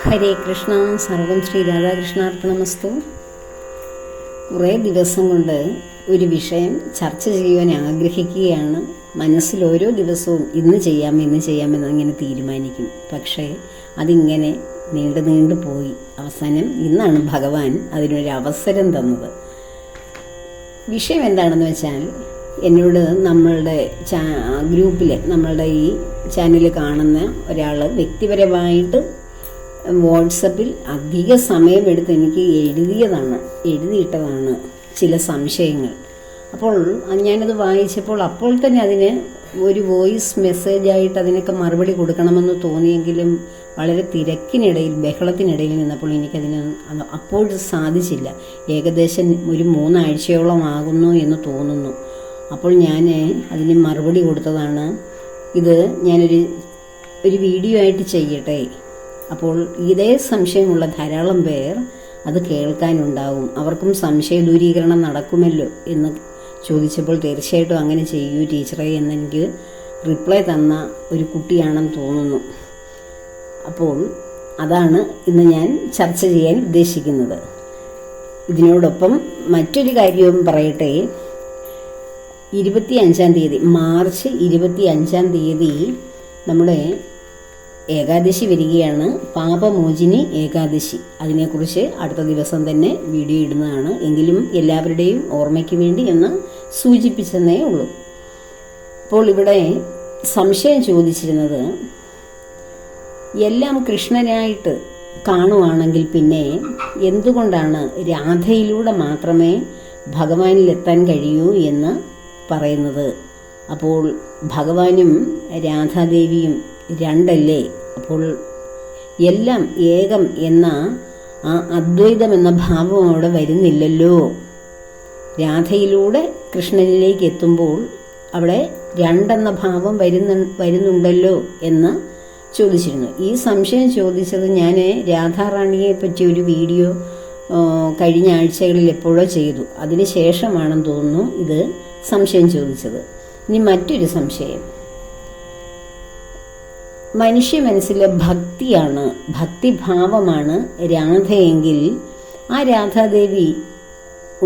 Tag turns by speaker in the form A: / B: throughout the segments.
A: ഹരേ കൃഷ്ണ. സർവം ശ്രീ രാധാകൃഷ്ണാർപ്പണമസ്തു. കുറേ ദിവസം കൊണ്ട് ഒരു വിഷയം ചർച്ച ചെയ്യുവാൻ ആഗ്രഹിക്കുകയാണ്. മനസ്സിൽ ഓരോ ദിവസവും ഇന്ന് ചെയ്യാമെന്ന് ഇങ്ങനെ തീരുമാനിക്കും. പക്ഷേ അതിങ്ങനെ നീണ്ടു പോയി. അവസാനം ഇന്നാണ് ഭഗവാൻ അതിനൊരു അവസരം തന്നത്. വിഷയം എന്താണെന്ന് വെച്ചാൽ, എന്നോട് നമ്മളുടെ ഗ്രൂപ്പിൽ, നമ്മളുടെ ഈ ചാനൽ കാണുന്ന ഒരാൾ വ്യക്തിപരമായിട്ട് വാട്സപ്പിൽ അധിക സമയമെടുത്ത് എനിക്ക് എഴുതിയിട്ടതാണ് ചില സംശയങ്ങൾ. അപ്പോൾ ഞാനത് വായിച്ചപ്പോൾ അപ്പോൾ തന്നെ അതിന് ഒരു വോയിസ് മെസ്സേജായിട്ട് അതിനൊക്കെ മറുപടി കൊടുക്കണമെന്ന് തോന്നിയെങ്കിലും വളരെ തിരക്കിനിടയിൽ, ബഹളത്തിനിടയിൽ നിന്നപ്പോൾ എനിക്കതിന് അപ്പോൾ സാധിച്ചില്ല. ഏകദേശം ഒരു 3 ആഴ്ചയോളം ആകുന്നു എന്ന് തോന്നുന്നു. അപ്പോൾ ഞാൻ അതിന് മറുപടി കൊടുത്തതാണ്. ഇത് ഞാനൊരു വീഡിയോ ആയിട്ട് ചെയ്യട്ടെ. അപ്പോൾ ഇതേ സംശയമുള്ള ധാരാളം പേർ അത് കേൾക്കാനുണ്ടാവും. അവർക്കും സംശയ ദൂരീകരണം നടക്കുമല്ലോ എന്ന് ചോദിച്ചപ്പോൾ തീർച്ചയായിട്ടും അങ്ങനെ ചെയ്യൂ ടീച്ചറെ എന്നെനിക്ക് റിപ്ലൈ തന്ന ഒരു കുട്ടിയാണെന്ന് തോന്നുന്നു. അപ്പോൾ അതാണ് ഇന്ന് ഞാൻ ചർച്ച ചെയ്യാൻ ഉദ്ദേശിക്കുന്നത്. ഇതിനോടൊപ്പം മറ്റൊരു കാര്യവും പറയട്ടെ. 25-ാം തീയതി, മാർച്ച് 25-ാം തീയതി നമ്മുടെ ഏകാദശി വരികയാണ്. പാപമോചിനി ഏകാദശി. അതിനെക്കുറിച്ച് അടുത്ത ദിവസം തന്നെ വീഡിയോ ഇടുന്നതാണ്. എങ്കിലും എല്ലാവരുടെയും ഓർമ്മയ്ക്ക് വേണ്ടി എന്ന് സൂചിപ്പിച്ചെന്നേ ഉള്ളൂ. അപ്പോൾ ഇവിടെ സംശയം ചോദിച്ചിരുന്നത്, എല്ലാം കൃഷ്ണനായിട്ട് കാണുവാണെങ്കിൽ പിന്നെ എന്തുകൊണ്ടാണ് രാധയിലൂടെ മാത്രമേ ഭഗവാനിലെത്താൻ കഴിയൂ എന്ന് പറയുന്നത്? അപ്പോൾ ഭഗവാനും രാധാദേവിയും രണ്ടല്ലേ? അപ്പോൾ എല്ലാം ഏകം എന്ന ആ അദ്വൈതം എന്ന ഭാവം അവിടെ വരുന്നില്ലല്ലോ. രാധയിലൂടെ കൃഷ്ണനിലേക്ക് എത്തുമ്പോൾ അവിടെ രണ്ടെന്ന ഭാവം വരുന്നുണ്ടല്ലോ എന്ന് ചോദിച്ചിരുന്നു. ഈ സംശയം ചോദിച്ചത് ഞാൻ രാധാറാണിയെ പറ്റി ഒരു വീഡിയോ കഴിഞ്ഞ ആഴ്ചകളിൽ എപ്പോഴോ ചെയ്തു. അതിന് ശേഷമാണെന്ന് തോന്നുന്നു ഇത് സംശയം ചോദിച്ചത്. ഇനി മറ്റൊരു സംശയം, മനുഷ്യ മനസ്സിലെ ഭക്തിയാണ്, ഭക്തിഭാവമാണ് രാധയെങ്കിൽ ആ രാധാദേവി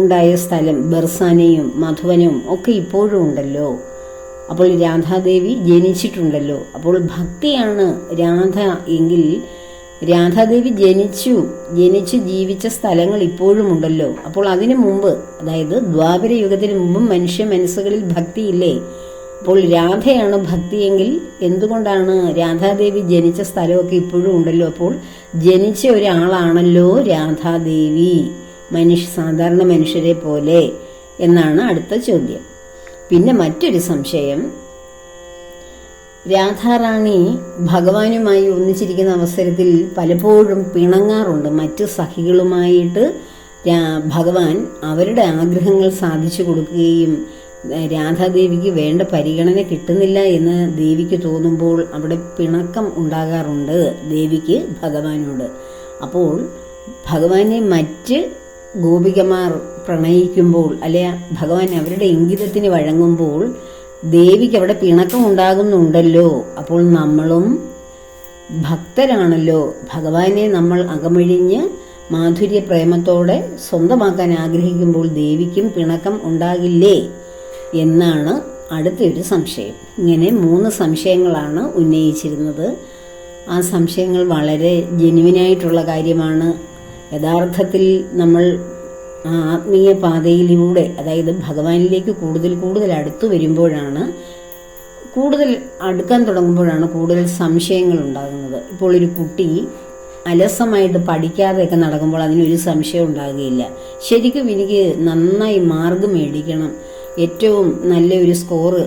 A: ഉണ്ടായ സ്ഥലം ബർസാനയും മധുവനവും ഒക്കെ ഇപ്പോഴും ഉണ്ടല്ലോ. അപ്പോൾ രാധാദേവി ജനിച്ചിട്ടുണ്ടല്ലോ. അപ്പോൾ ഭക്തിയാണ് രാധ എങ്കിൽ രാധാദേവി ജനിച്ചു ജീവിച്ച സ്ഥലങ്ങൾ ഇപ്പോഴും ഉണ്ടല്ലോ. അപ്പോൾ അതിനു മുമ്പ്, അതായത് ദ്വാപര യുഗത്തിന് മുമ്പും മനുഷ്യ മനസ്സുകളിൽ ഭക്തിയില്ലേ? അപ്പോൾ രാധയാണ് ഭക്തിയെങ്കിൽ എന്തുകൊണ്ടാണ് രാധാദേവി ജനിച്ച സ്ഥലമൊക്കെ ഇപ്പോഴും ഉണ്ടല്ലോ? അപ്പോൾ ജനിച്ച ഒരാളാണല്ലോ രാധാദേവി, സാധാരണ മനുഷ്യരെ പോലെ എന്നാണ് അടുത്ത ചോദ്യം. പിന്നെ മറ്റൊരു സംശയം, രാധാറാണി ഭഗവാനുമായി ഒന്നിച്ചിരിക്കുന്ന അവസരത്തിൽ പലപ്പോഴും പിണങ്ങാറുണ്ട്. മറ്റ് സഖികളുമായിട്ട് ഭഗവാൻ അവരുടെ ആഗ്രഹങ്ങൾ സാധിച്ചു കൊടുക്കുകയും രാധാദേവിക്ക് വേണ്ട പരിഗണന കിട്ടുന്നില്ല എന്ന് ദേവിക്ക് തോന്നുമ്പോൾ അവിടെ പിണക്കം ഉണ്ടാകാറുണ്ട് ദേവിക്ക് ഭഗവാനോട്. അപ്പോൾ ഭഗവാനെ മറ്റ് ഗോപികമാർ പ്രണയിക്കുമ്പോൾ, അല്ലെ ഭഗവാൻ അവരുടെ ഇംഗിതത്തിന് വഴങ്ങുമ്പോൾ ദേവിക്ക് അവിടെ പിണക്കം ഉണ്ടാകുന്നുണ്ടല്ലോ. അപ്പോൾ നമ്മളും ഭക്തരാണല്ലോ. ഭഗവാനെ നമ്മൾ അകമഴിഞ്ഞ് മാധുര്യ പ്രേമത്തോടെ സ്വന്തമാക്കാൻ ആഗ്രഹിക്കുമ്പോൾ ദേവിക്കും പിണക്കം ഉണ്ടാകില്ലേ എന്നാണ് അടുത്തൊരു സംശയം. ഇങ്ങനെ 3 സംശയങ്ങളാണ് ഉന്നയിച്ചിരുന്നത്. ആ സംശയങ്ങൾ വളരെ ജെന്യുവിനായിട്ടുള്ള കാര്യമാണ്. യഥാർത്ഥത്തിൽ നമ്മൾ ആത്മീയ പാതയിലൂടെ, അതായത് ഭഗവാനിലേക്ക് കൂടുതൽ അടുത്തു വരുമ്പോഴാണ്, അടുക്കാൻ തുടങ്ങുമ്പോഴാണ് കൂടുതൽ സംശയങ്ങൾ ഉണ്ടാകുന്നത്. ഇപ്പോൾ ഒരു കുട്ടി അലസമായിട്ട് പഠിക്കാതെയൊക്കെ നടക്കുമ്പോൾ അതിനൊരു സംശയം ഉണ്ടാകുകയില്ല. ശരിക്കും എനിക്ക് നന്നായി മാർക്ക് മേടിക്കണം, ഏറ്റവും നല്ലൊരു സ്കോറ്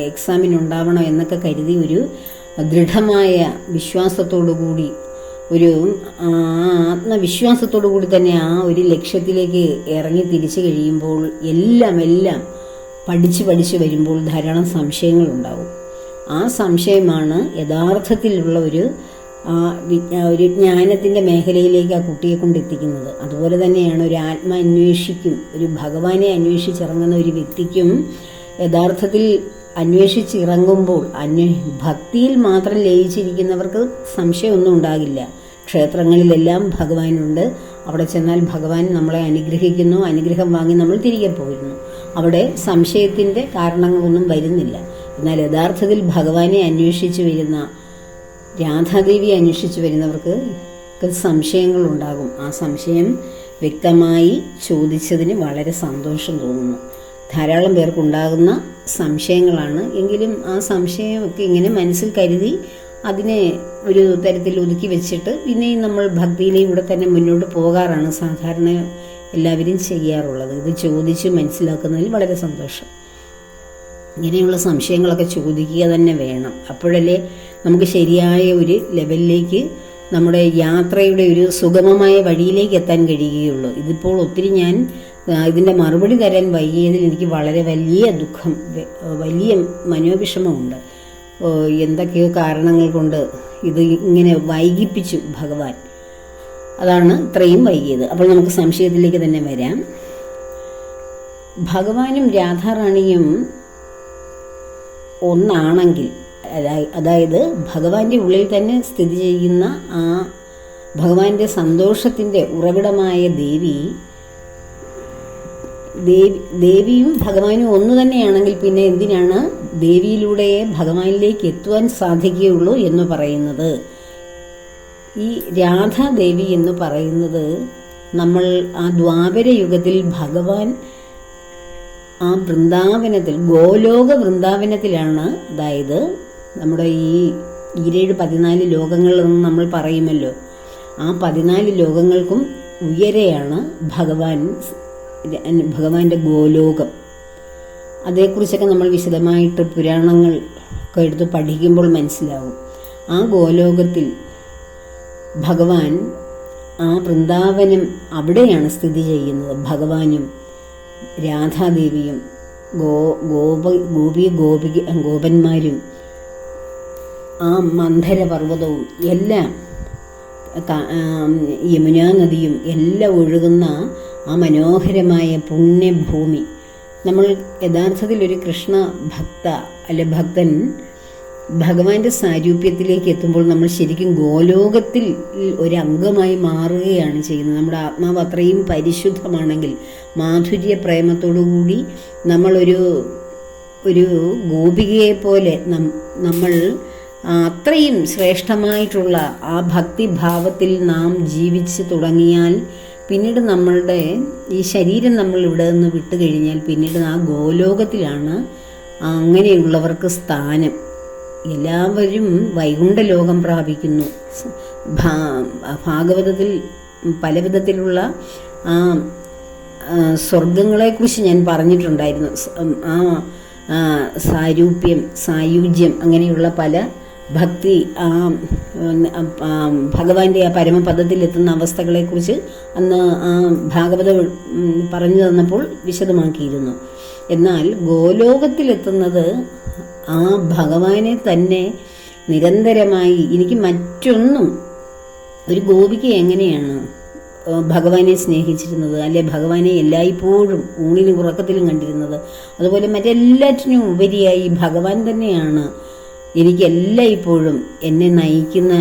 A: എക്സാമിനുണ്ടാവണം എന്നൊക്കെ കരുതി ഒരു ദൃഢമായ വിശ്വാസത്തോടു കൂടി, ഒരു ആത്മവിശ്വാസത്തോടു കൂടി തന്നെ ആ ഒരു ലക്ഷ്യത്തിലേക്ക് ഇറങ്ങി തിരിച്ചു കഴിയുമ്പോൾ എല്ലാം പഠിച്ച് വരുമ്പോൾ ധാരാളം സംശയങ്ങളുണ്ടാവും. ആ സംശയമാണ് യഥാർത്ഥത്തിലുള്ള ഒരു ജ്ഞാനത്തിൻ്റെ മേഖലയിലേക്ക് ആ കുട്ടിയെ കൊണ്ടെത്തിക്കുന്നത്. അതുപോലെ തന്നെയാണ് ഒരു ആത്മാന്വേഷിക്കും, ഒരു ഭഗവാനെ അന്വേഷിച്ചിറങ്ങുന്ന ഒരു വ്യക്തിക്കും യഥാർത്ഥത്തിൽ അന്വേഷിച്ചിറങ്ങുമ്പോൾ ഭക്തിയിൽ മാത്രം ലയിച്ചിരിക്കുന്നവർക്ക് സംശയമൊന്നും ഉണ്ടാകില്ല. ക്ഷേത്രങ്ങളിലെല്ലാം ഭഗവാനുണ്ട്. അവിടെ ചെന്നാൽ ഭഗവാൻ നമ്മളെ അനുഗ്രഹിക്കുന്നു. അനുഗ്രഹം വാങ്ങി നമ്മൾ തിരികെ പോരുന്നു. അവിടെ സംശയത്തിൻ്റെ കാരണങ്ങളൊന്നും വരുന്നില്ല. എന്നാൽ യഥാർത്ഥത്തിൽ ഭഗവാനെ അന്വേഷിച്ചു വരുന്ന, രാധാദേവിയെ അന്വേഷിച്ചു വരുന്നവർക്ക് സംശയങ്ങളുണ്ടാകും. ആ സംശയം വ്യക്തമായി ചോദിച്ചതിന് വളരെ സന്തോഷം തോന്നുന്നു. ധാരാളം പേർക്കുണ്ടാകുന്ന സംശയങ്ങളാണ്. എങ്കിലും ആ സംശയമൊക്കെ ഇങ്ങനെ മനസ്സിൽ കരുതി അതിനെ ഒരു തരത്തിൽ ഒതുക്കി വെച്ചിട്ട് പിന്നെയും നമ്മൾ ഭക്തിയിലൂടെ തന്നെ മുന്നോട്ട് പോകാറാണ് സാധാരണ എല്ലാവരും ചെയ്യാറുള്ളത്. ഇത് ചോദിച്ച് മനസ്സിലാക്കുന്നതിൽ വളരെ സന്തോഷം. ഇങ്ങനെയുള്ള സംശയങ്ങളൊക്കെ ചോദിക്കുക തന്നെ വേണം. അപ്പോഴല്ലേ നമുക്ക് ശരിയായ ഒരു ലെവലിലേക്ക്, നമ്മുടെ യാത്രയുടെ ഒരു സുഗമമായ വഴിയിലേക്ക് എത്താൻ കഴിയുകയുള്ളൂ. ഇതിപ്പോൾ ഒത്തിരി ഞാൻ ഇതിൻ്റെ മറുപടി തരാൻ വൈകിയതിൽ എനിക്ക് വളരെ വലിയ ദുഃഖം, വലിയ മനോവിഷമമുണ്ട്. എന്തൊക്കെയോ കാരണങ്ങൾ കൊണ്ട് ഇത് ഇങ്ങനെ വൈകിപ്പിച്ചു ഭഗവാൻ. അതാണ് ഇത്രയും വൈകിയത്. അപ്പോൾ നമുക്ക് സംശയത്തിലേക്ക് തന്നെ വരാം. ഭഗവാനും രാധാറാണിയും ഒന്നാണെങ്കിൽ, അതായത് ഭഗവാന്റെ ഉള്ളിൽ തന്നെ സ്ഥിതി ചെയ്യുന്ന ആ ഭഗവാന്റെ സന്തോഷത്തിൻ്റെ ഉറവിടമായ ദേവിയും ഭഗവാനും ഒന്നു തന്നെയാണെങ്കിൽ പിന്നെ എന്തിനാണ് ദേവിയിലൂടെ ഭഗവാനിലേക്ക് എത്തുവാൻ സാധിക്കുകയുള്ളൂ എന്ന് പറയുന്നത്? ഈ രാധാദേവി എന്ന് പറയുന്നത്, നമ്മൾ ആ ദ്വാപര യുഗത്തിൽ ഭഗവാൻ ആ വൃന്ദാവനത്തിൽ, ഗോലോക വൃന്ദാവനത്തിലാണ്, അതായത് നമ്മുടെ ഈ 14 ലോകങ്ങളെന്ന് നമ്മൾ പറയുമല്ലോ, ആ 14 ലോകങ്ങൾക്കും ഉയരെയാണ് ഭഗവാന്റെ ഗോലോകം. അതേക്കുറിച്ചൊക്കെ നമ്മൾ വിശദമായിട്ട് പുരാണങ്ങൾ ഒക്കെ എടുത്ത് പഠിക്കുമ്പോൾ മനസ്സിലാവും. ആ ഗോലോകത്തിൽ ഭഗവാൻ, ആ വൃന്ദാവനം അവിടെയാണ് സ്ഥിതി ചെയ്യുന്നത്. ഭഗവാനും രാധാദേവിയും ഗോപന്മാരും ആ മന്ധര പർവ്വതവും എല്ലാം, യമുനാ നദിയും എല്ലാം ഒഴുകുന്ന ആ മനോഹരമായ പുണ്യഭൂമി. നമ്മൾ യഥാർത്ഥത്തിൽ ഒരു കൃഷ്ണ ഭക്തൻ ഭഗവാന്റെ സാരൂപ്യത്തിലേക്ക് എത്തുമ്പോൾ നമ്മൾ ശരിക്കും ഗോലോകത്തിൽ ഒരംഗമായി മാറുകയാണ് ചെയ്യുന്നത്. നമ്മുടെ ആത്മാവ് അത്രയും പരിശുദ്ധമാണെങ്കിൽ, മാധുര്യ പ്രേമത്തോടുകൂടി നമ്മളൊരു ഗോപികയെ പോലെ നമ്മൾ അത്രയും ശ്രേഷ്ഠമായിട്ടുള്ള ആ ഭക്തിഭാവത്തിൽ നാം ജീവിച്ച് തുടങ്ങിയാൽ, പിന്നീട് നമ്മളുടെ ഈ ശരീരം നമ്മൾ ഇവിടെ നിന്ന് വിട്ടുകഴിഞ്ഞാൽ പിന്നീട് ആ ഗോലോകത്തിലാണ് അങ്ങനെയുള്ളവർക്ക് സ്ഥാനം. എല്ലാവരും വൈകുണ്ഠ ലോകം പ്രാപിക്കുന്നു. ഭാഗവതത്തിൽ പല വിധത്തിലുള്ള സ്വർഗങ്ങളെക്കുറിച്ച് ഞാൻ പറഞ്ഞിട്ടുണ്ടായിരുന്നു. സായുജ്യം അങ്ങനെയുള്ള പല ഭക്തി, ഭഗവാന്റെ ആ പരമപദത്തിലെത്തുന്ന അവസ്ഥകളെക്കുറിച്ച് അന്ന് ആ ഭാഗവതം പറഞ്ഞു തന്നപ്പോൾ വിശദമാക്കിയിരുന്നു. എന്നാൽ ഗോലോകത്തിലെത്തുന്നത് ആ ഭഗവാനെ തന്നെ നിരന്തരമായി, എനിക്ക് മറ്റൊന്നും, ഒരു ഗോപിക എങ്ങനെയാണ് ഭഗവാനെ സ്നേഹിച്ചിരുന്നത്, അല്ലെ ഭഗവാനെ എല്ലായ്പ്പോഴും ഊണിലും ഉറക്കത്തിലും കണ്ടിരുന്നത്, അതുപോലെ മറ്റെല്ലാറ്റിനും ഉപരിയായി ഭഗവാൻ തന്നെയാണ് എനിക്ക് എല്ലായ്പ്പോഴും എന്നെ നയിക്കുന്ന,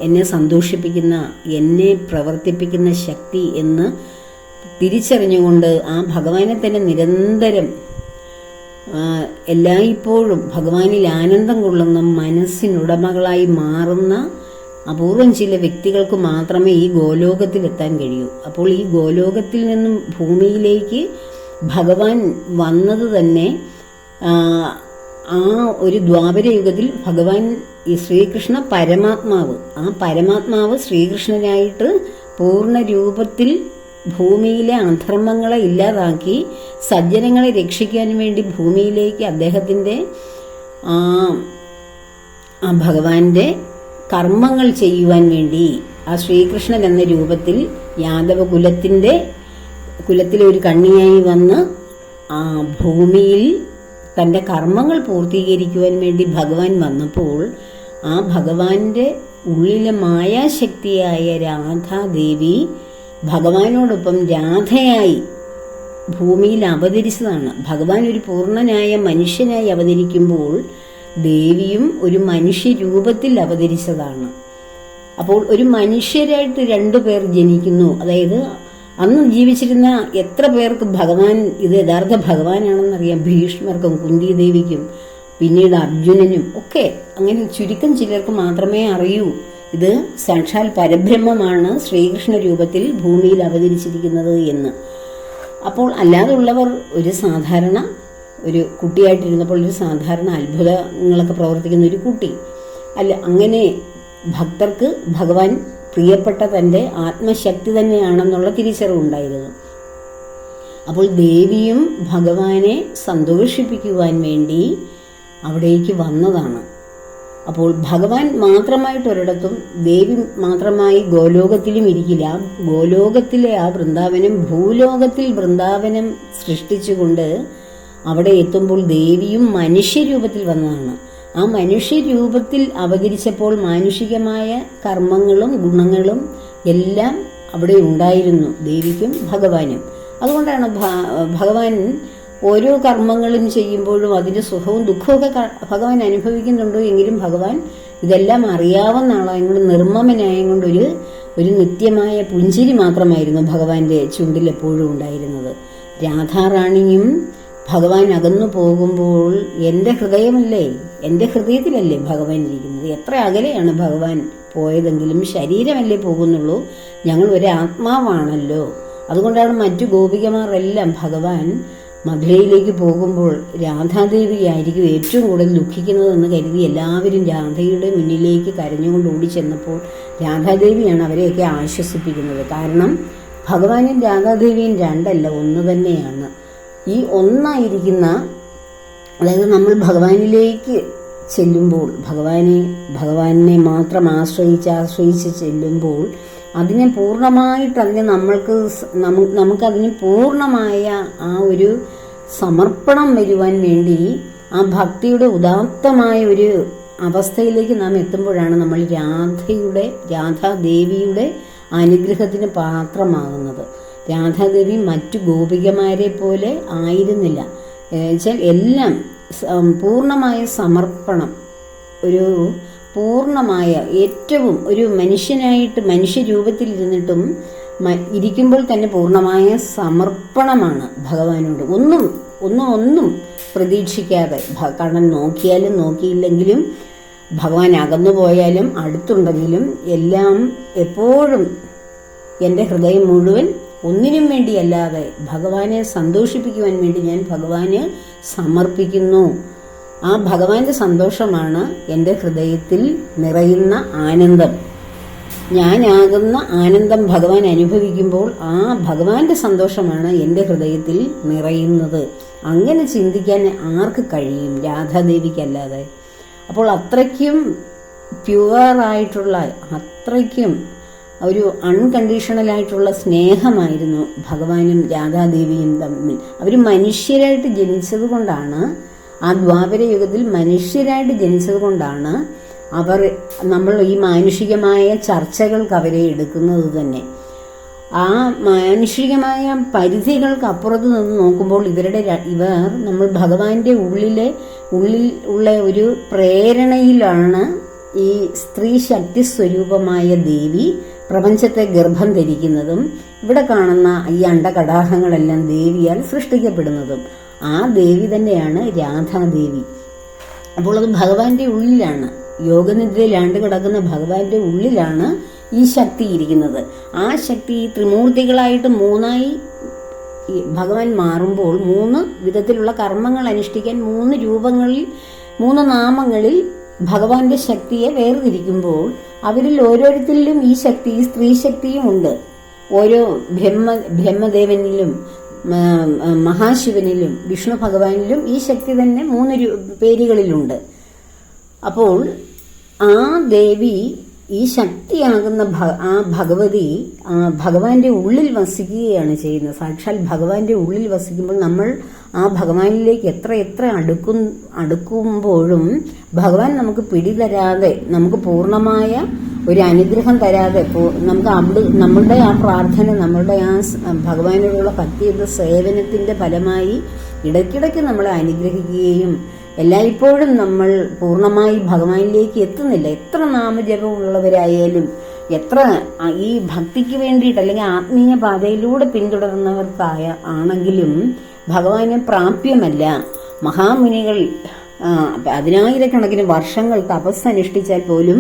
A: എന്നെ സന്തോഷിപ്പിക്കുന്ന, എന്നെ പ്രവർത്തിപ്പിക്കുന്ന ശക്തി എന്ന് തിരിച്ചറിഞ്ഞുകൊണ്ട് ആ ഭഗവാനെ തന്നെ നിരന്തരം എല്ലായ്പ്പോഴും ഭഗവാനിൽ ആനന്ദം കൊള്ളുന്ന മനസ്സിനുടമകളായി മാറുന്ന അപൂർവം ചില വ്യക്തികൾക്ക് മാത്രമേ ഈ ഗോലോകത്തിലെത്താൻ കഴിയൂ. അപ്പോൾ ഈ ഗോലോകത്തിൽ നിന്നും ഭൂമിയിലേക്ക് ഭഗവാൻ വന്നത് തന്നെ ആ ഒരു ദ്വാപര യുഗത്തിൽ ഭഗവാൻ ഈ ശ്രീകൃഷ്ണ പരമാത്മാവ്, ആ പരമാത്മാവ് ശ്രീകൃഷ്ണനായിട്ട് പൂർണ്ണ രൂപത്തിൽ ഭൂമിയിലെ അധർമ്മങ്ങളെ ഇല്ലാതാക്കി സജ്ജനങ്ങളെ രക്ഷിക്കാൻ വേണ്ടി ഭൂമിയിലേക്ക് അദ്ദേഹത്തിൻ്റെ ആ ഭഗവാന്റെ കർമ്മങ്ങൾ ചെയ്യുവാൻ വേണ്ടി ആ ശ്രീകൃഷ്ണൻ എന്ന രൂപത്തിൽ യാദവ കുലത്തിലെ ഒരു കണ്ണിയായി വന്ന് ആ ഭൂമിയിൽ തൻ്റെ കർമ്മങ്ങൾ പൂർത്തീകരിക്കുവാൻ വേണ്ടി ഭഗവാൻ വന്നപ്പോൾ ആ ഭഗവാന്റെ ഉള്ളിലെ മായാശക്തിയായ രാധാദേവി ഭഗവാനോടൊപ്പം രാധയായി ഭൂമിയിൽ അവതരിച്ചതാണ്. ഭഗവാൻ ഒരു പൂർണ്ണനായ മനുഷ്യനായി അവതരിക്കുമ്പോൾ ദേവിയും ഒരു മനുഷ്യരൂപത്തിൽ അവതരിച്ചതാണ്. അപ്പോൾ ഒരു മനുഷ്യരായിട്ട് 2 പേർ ജനിക്കുന്നു. അതായത് അന്ന് ജീവിച്ചിരുന്ന എത്ര പേർക്ക് ഭഗവാൻ ഇത് യഥാർത്ഥ ഭഗവാനാണെന്നറിയാം. ഭീഷ്മർക്കും കുന്തിദേവിക്കും പിന്നീട് അർജുനനും ഒക്കെ. അങ്ങനെ ചുരുക്കം ചിലർക്ക് മാത്രമേ അറിയൂ ഇത് സാക്ഷാൽ പരബ്രഹ്മമാണ് ശ്രീകൃഷ്ണ രൂപത്തിൽ ഭൂമിയിൽ അവതരിച്ചിരിക്കുന്നത് എന്ന്. അപ്പോൾ അല്ലാതുള്ളവർ ഒരു കുട്ടിയായിട്ടിരുന്നപ്പോൾ ഒരു സാധാരണ അത്ഭുതങ്ങളൊക്കെ പ്രവർത്തിക്കുന്ന ഒരു കുട്ടി അല്ല. അങ്ങനെ ഭക്തർക്ക് ഭഗവാൻ പ്രിയപ്പെട്ട തൻ്റെ ആത്മശക്തി തന്നെയാണെന്നുള്ള തിരിച്ചറിവുണ്ടായിരുന്നു. അപ്പോൾ ദേവിയും ഭഗവാനെ സന്തോഷിപ്പിക്കുവാൻ വേണ്ടി അവിടേക്ക് വന്നതാണ്. അപ്പോൾ ഭഗവാൻ മാത്രമായിട്ടൊരിടത്തും ദേവി മാത്രമായി ഗോലോകത്തിലും ഇരിക്കില്ല. ഗോലോകത്തിലെ ആ വൃന്ദാവനം ഭൂലോകത്തിൽ വൃന്ദാവനം സൃഷ്ടിച്ചുകൊണ്ട് അവിടെ എത്തുമ്പോൾ ദേവിയും മനുഷ്യരൂപത്തിൽ വന്നതാണ്. ആ മനുഷ്യരൂപത്തിൽ അവതരിച്ചപ്പോൾ മാനുഷികമായ കർമ്മങ്ങളും ഗുണങ്ങളും എല്ലാം അവിടെ ഉണ്ടായിരുന്നു ദേവിക്കും ഭഗവാനും. അതുകൊണ്ടാണ് ഭഗവാൻ ഓരോ കർമ്മങ്ങളും ചെയ്യുമ്പോഴും അതിൻ്റെ സുഖവും ദുഃഖവും ഭഗവാൻ അനുഭവിക്കുന്നുണ്ടോ എങ്കിലും ഭഗവാൻ ഇതെല്ലാം അറിയാവുന്ന ആളായതുകൊണ്ട് നിർമ്മമനായതുകൊണ്ട് ഒരു നിത്യമായ പുഞ്ചിരി മാത്രമായിരുന്നു ഭഗവാന്റെ ചുണ്ടിൽ എപ്പോഴും ഉണ്ടായിരുന്നത്. രാധാറാണിയും ഭഗവാൻ അകന്നു പോകുമ്പോൾ എൻ്റെ ഹൃദയമല്ലേ, എൻ്റെ ഹൃദയത്തിലല്ലേ ഭഗവാൻ ഇരിക്കുന്നത്. എത്ര അകലെയാണ് ഭഗവാൻ പോയതെങ്കിലും ശരീരമല്ലേ പോകുന്നുള്ളൂ, ഞങ്ങൾ ഒരു ആത്മാവാണല്ലോ. അതുകൊണ്ടാണ് മറ്റു ഗോപികമാരെല്ലാം ഭഗവാൻ മധുരയിലേക്ക് പോകുമ്പോൾ രാധാദേവിയായിരിക്കും ഏറ്റവും കൂടുതൽ ദുഃഖിക്കുന്നതെന്ന് കരുതി എല്ലാവരും രാധയുടെ മുന്നിലേക്ക് കരഞ്ഞുകൊണ്ട് ഓടിച്ചെന്നപ്പോൾ രാധാദേവിയാണ് അവരെയൊക്കെ ആശ്വസിപ്പിക്കുന്നത്. കാരണം ഭഗവാനും രാധാദേവിയും രണ്ടല്ല, ഒന്ന് തന്നെയാണ്. ഈ ഒന്നായിരിക്കുന്ന, അതായത് നമ്മൾ ഭഗവാനിലേക്ക് ചെല്ലുമ്പോൾ ഭഗവാനെ മാത്രം ആശ്രയിച്ച് ചെല്ലുമ്പോൾ അതിനെ പൂർണ്ണമായിട്ട് നമുക്കതിന് പൂർണ്ണമായ ആ ഒരു സമർപ്പണം വരുവാൻ വേണ്ടി ആ ഭക്തിയുടെ ഉദാത്തമായ ഒരു അവസ്ഥയിലേക്ക് നാം എത്തുമ്പോഴാണ് നമ്മൾ രാധാദേവിയുടെ അനുഗ്രഹത്തിന് പാത്രമാകുന്നത്. രാധാദേവി മറ്റു ഗോപികമാരെ പോലെ ആയിരുന്നില്ല. വെച്ചാൽ എല്ലാം പൂർണ്ണമായ സമർപ്പണം, ഒരു പൂർണ്ണമായ ഏറ്റവും ഒരു മനുഷ്യനായിട്ട് മനുഷ്യരൂപത്തിലിരുന്നിട്ടും ഇരിക്കുമ്പോൾ തന്നെ പൂർണ്ണമായ സമർപ്പണമാണ് ഭഗവാനോട്. ഒന്നും പ്രതീക്ഷിക്കാതെ, കാരണം നോക്കിയാലും നോക്കിയില്ലെങ്കിലും ഭഗവാൻ അകന്നു പോയാലും അടുത്തുണ്ടെങ്കിലും എല്ലാം എപ്പോഴും എൻ്റെ ഹൃദയം മുഴുവൻ ഒന്നിനും വേണ്ടിയല്ലാതെ ഭഗവാനെ സന്തോഷിപ്പിക്കുവാൻ വേണ്ടി ഞാൻ ഭഗവാന് സമർപ്പിക്കുന്നു. ആ ഭഗവാന്റെ സന്തോഷമാണ് എൻ്റെ ഹൃദയത്തിൽ നിറയുന്ന ആനന്ദം. ഞാനാകുന്ന ആനന്ദം ഭഗവാൻ അനുഭവിക്കുമ്പോൾ ആ ഭഗവാന്റെ സന്തോഷമാണ് എൻ്റെ ഹൃദയത്തിൽ നിറയുന്നത്. അങ്ങനെ ചിന്തിക്കാൻ ആർക്ക് കഴിയും? രാധാദേവിക്കല്ലാതെ. അപ്പോൾ അത്രയ്ക്കും പ്യുവറായിട്ടുള്ള, അത്രയ്ക്കും ഒരു അൺകണ്ടീഷണലായിട്ടുള്ള സ്നേഹമായിരുന്നു ഭഗവാനും രാധാദേവിയും തമ്മിൽ. അവർ മനുഷ്യരായിട്ട് ജനിച്ചത് കൊണ്ടാണ്, ആ ദ്വാപരയുഗത്തിൽ മനുഷ്യരായിട്ട് ജനിച്ചത് കൊണ്ടാണ് നമ്മൾ ഈ മാനുഷികമായ ചർച്ചകൾക്ക് അവരെ എടുക്കുന്നത് തന്നെ. ആ മാനുഷികമായ പരിധികൾക്ക് അപ്പുറത്ത് നിന്ന് നോക്കുമ്പോൾ ഇവർ നമ്മൾ ഭഗവാന്റെ ഉള്ളിൽ ഉള്ള ഒരു പ്രേരണയിലാണ് ഈ സ്ത്രീ ശക്തി സ്വരൂപമായ ദേവി പ്രപഞ്ചത്തെ ഗർഭം ധരിക്കുന്നതും ഇവിടെ കാണുന്ന ഈ അണ്ടകടാഹങ്ങളെല്ലാം ദേവിയാൽ സൃഷ്ടിക്കപ്പെടുന്നതും. ആ ദേവി തന്നെയാണ് രാധാദേവി. അപ്പോൾ അത് ഭഗവാന്റെ ഉള്ളിലാണ്, യോഗനിദ്രയിലാണ്ട് കിടക്കുന്ന ഭഗവാന്റെ ഉള്ളിലാണ് ഈ ശക്തി ഇരിക്കുന്നത്. ആ ശക്തി ത്രിമൂർത്തികളായിട്ട് മൂന്നായി ഭഗവാൻ മാറുമ്പോൾ 3 വിധത്തിലുള്ള കർമ്മങ്ങൾ അനുഷ്ഠിക്കാൻ 3 രൂപങ്ങളിൽ 3 നാമങ്ങളിൽ ഭഗവാന്റെ ശക്തിയെ വേർതിരിക്കുമ്പോൾ അവരിൽ ഓരോരുത്തരിലും ഈ ശക്തി, ഈ സ്ത്രീ ശക്തിയും ഉണ്ട്. ഓരോ ബ്രഹ്മദേവനിലും മഹാശിവനിലും വിഷ്ണു ഭഗവാനിലും ഈ ശക്തി തന്നെ 3 പേരുകളിലുണ്ട്. അപ്പോൾ ആ ദേവി, ഈ ശക്തിയാകുന്ന ആ ഭഗവതി ഭഗവാന്റെ ഉള്ളിൽ വസിക്കുകയാണ് ചെയ്യുന്നത്. സാക്ഷാൽ ഭഗവാന്റെ ഉള്ളിൽ വസിക്കുമ്പോൾ നമ്മൾ ആ ഭഗവാനിലേക്ക് എത്ര അടുക്കുമ്പോഴും ഭഗവാൻ നമുക്ക് പിടിതരാതെ, നമുക്ക് പൂർണ്ണമായ ഒരു അനുഗ്രഹം തരാതെ, നമുക്ക് നമ്മളുടെ ആ പ്രാർത്ഥന, നമ്മളുടെ ആ ഭഗവാനോടുള്ള ഭക്തിയുടെ സേവനത്തിന്റെ ഫലമായി ഇടയ്ക്കിടയ്ക്ക് നമ്മളെ അനുഗ്രഹിക്കുകയും എല്ലായ്പ്പോഴും നമ്മൾ പൂർണ്ണമായി ഭഗവാനിലേക്ക് എത്തുന്നില്ല. എത്ര നാമജപമുള്ളവരായാലും എത്ര ഈ ഭക്തിക്ക് വേണ്ടിയിട്ട് അല്ലെങ്കിൽ ആത്മീയ പാതയിലൂടെ പിന്തുടർന്നവർക്കായ ആണെങ്കിലും ഭഗവാന് പ്രാപ്യമല്ല. മഹാമുനികൾ പതിനായിരക്കണക്കിന് വർഷങ്ങൾ തപസ് അനുഷ്ഠിച്ചാൽ പോലും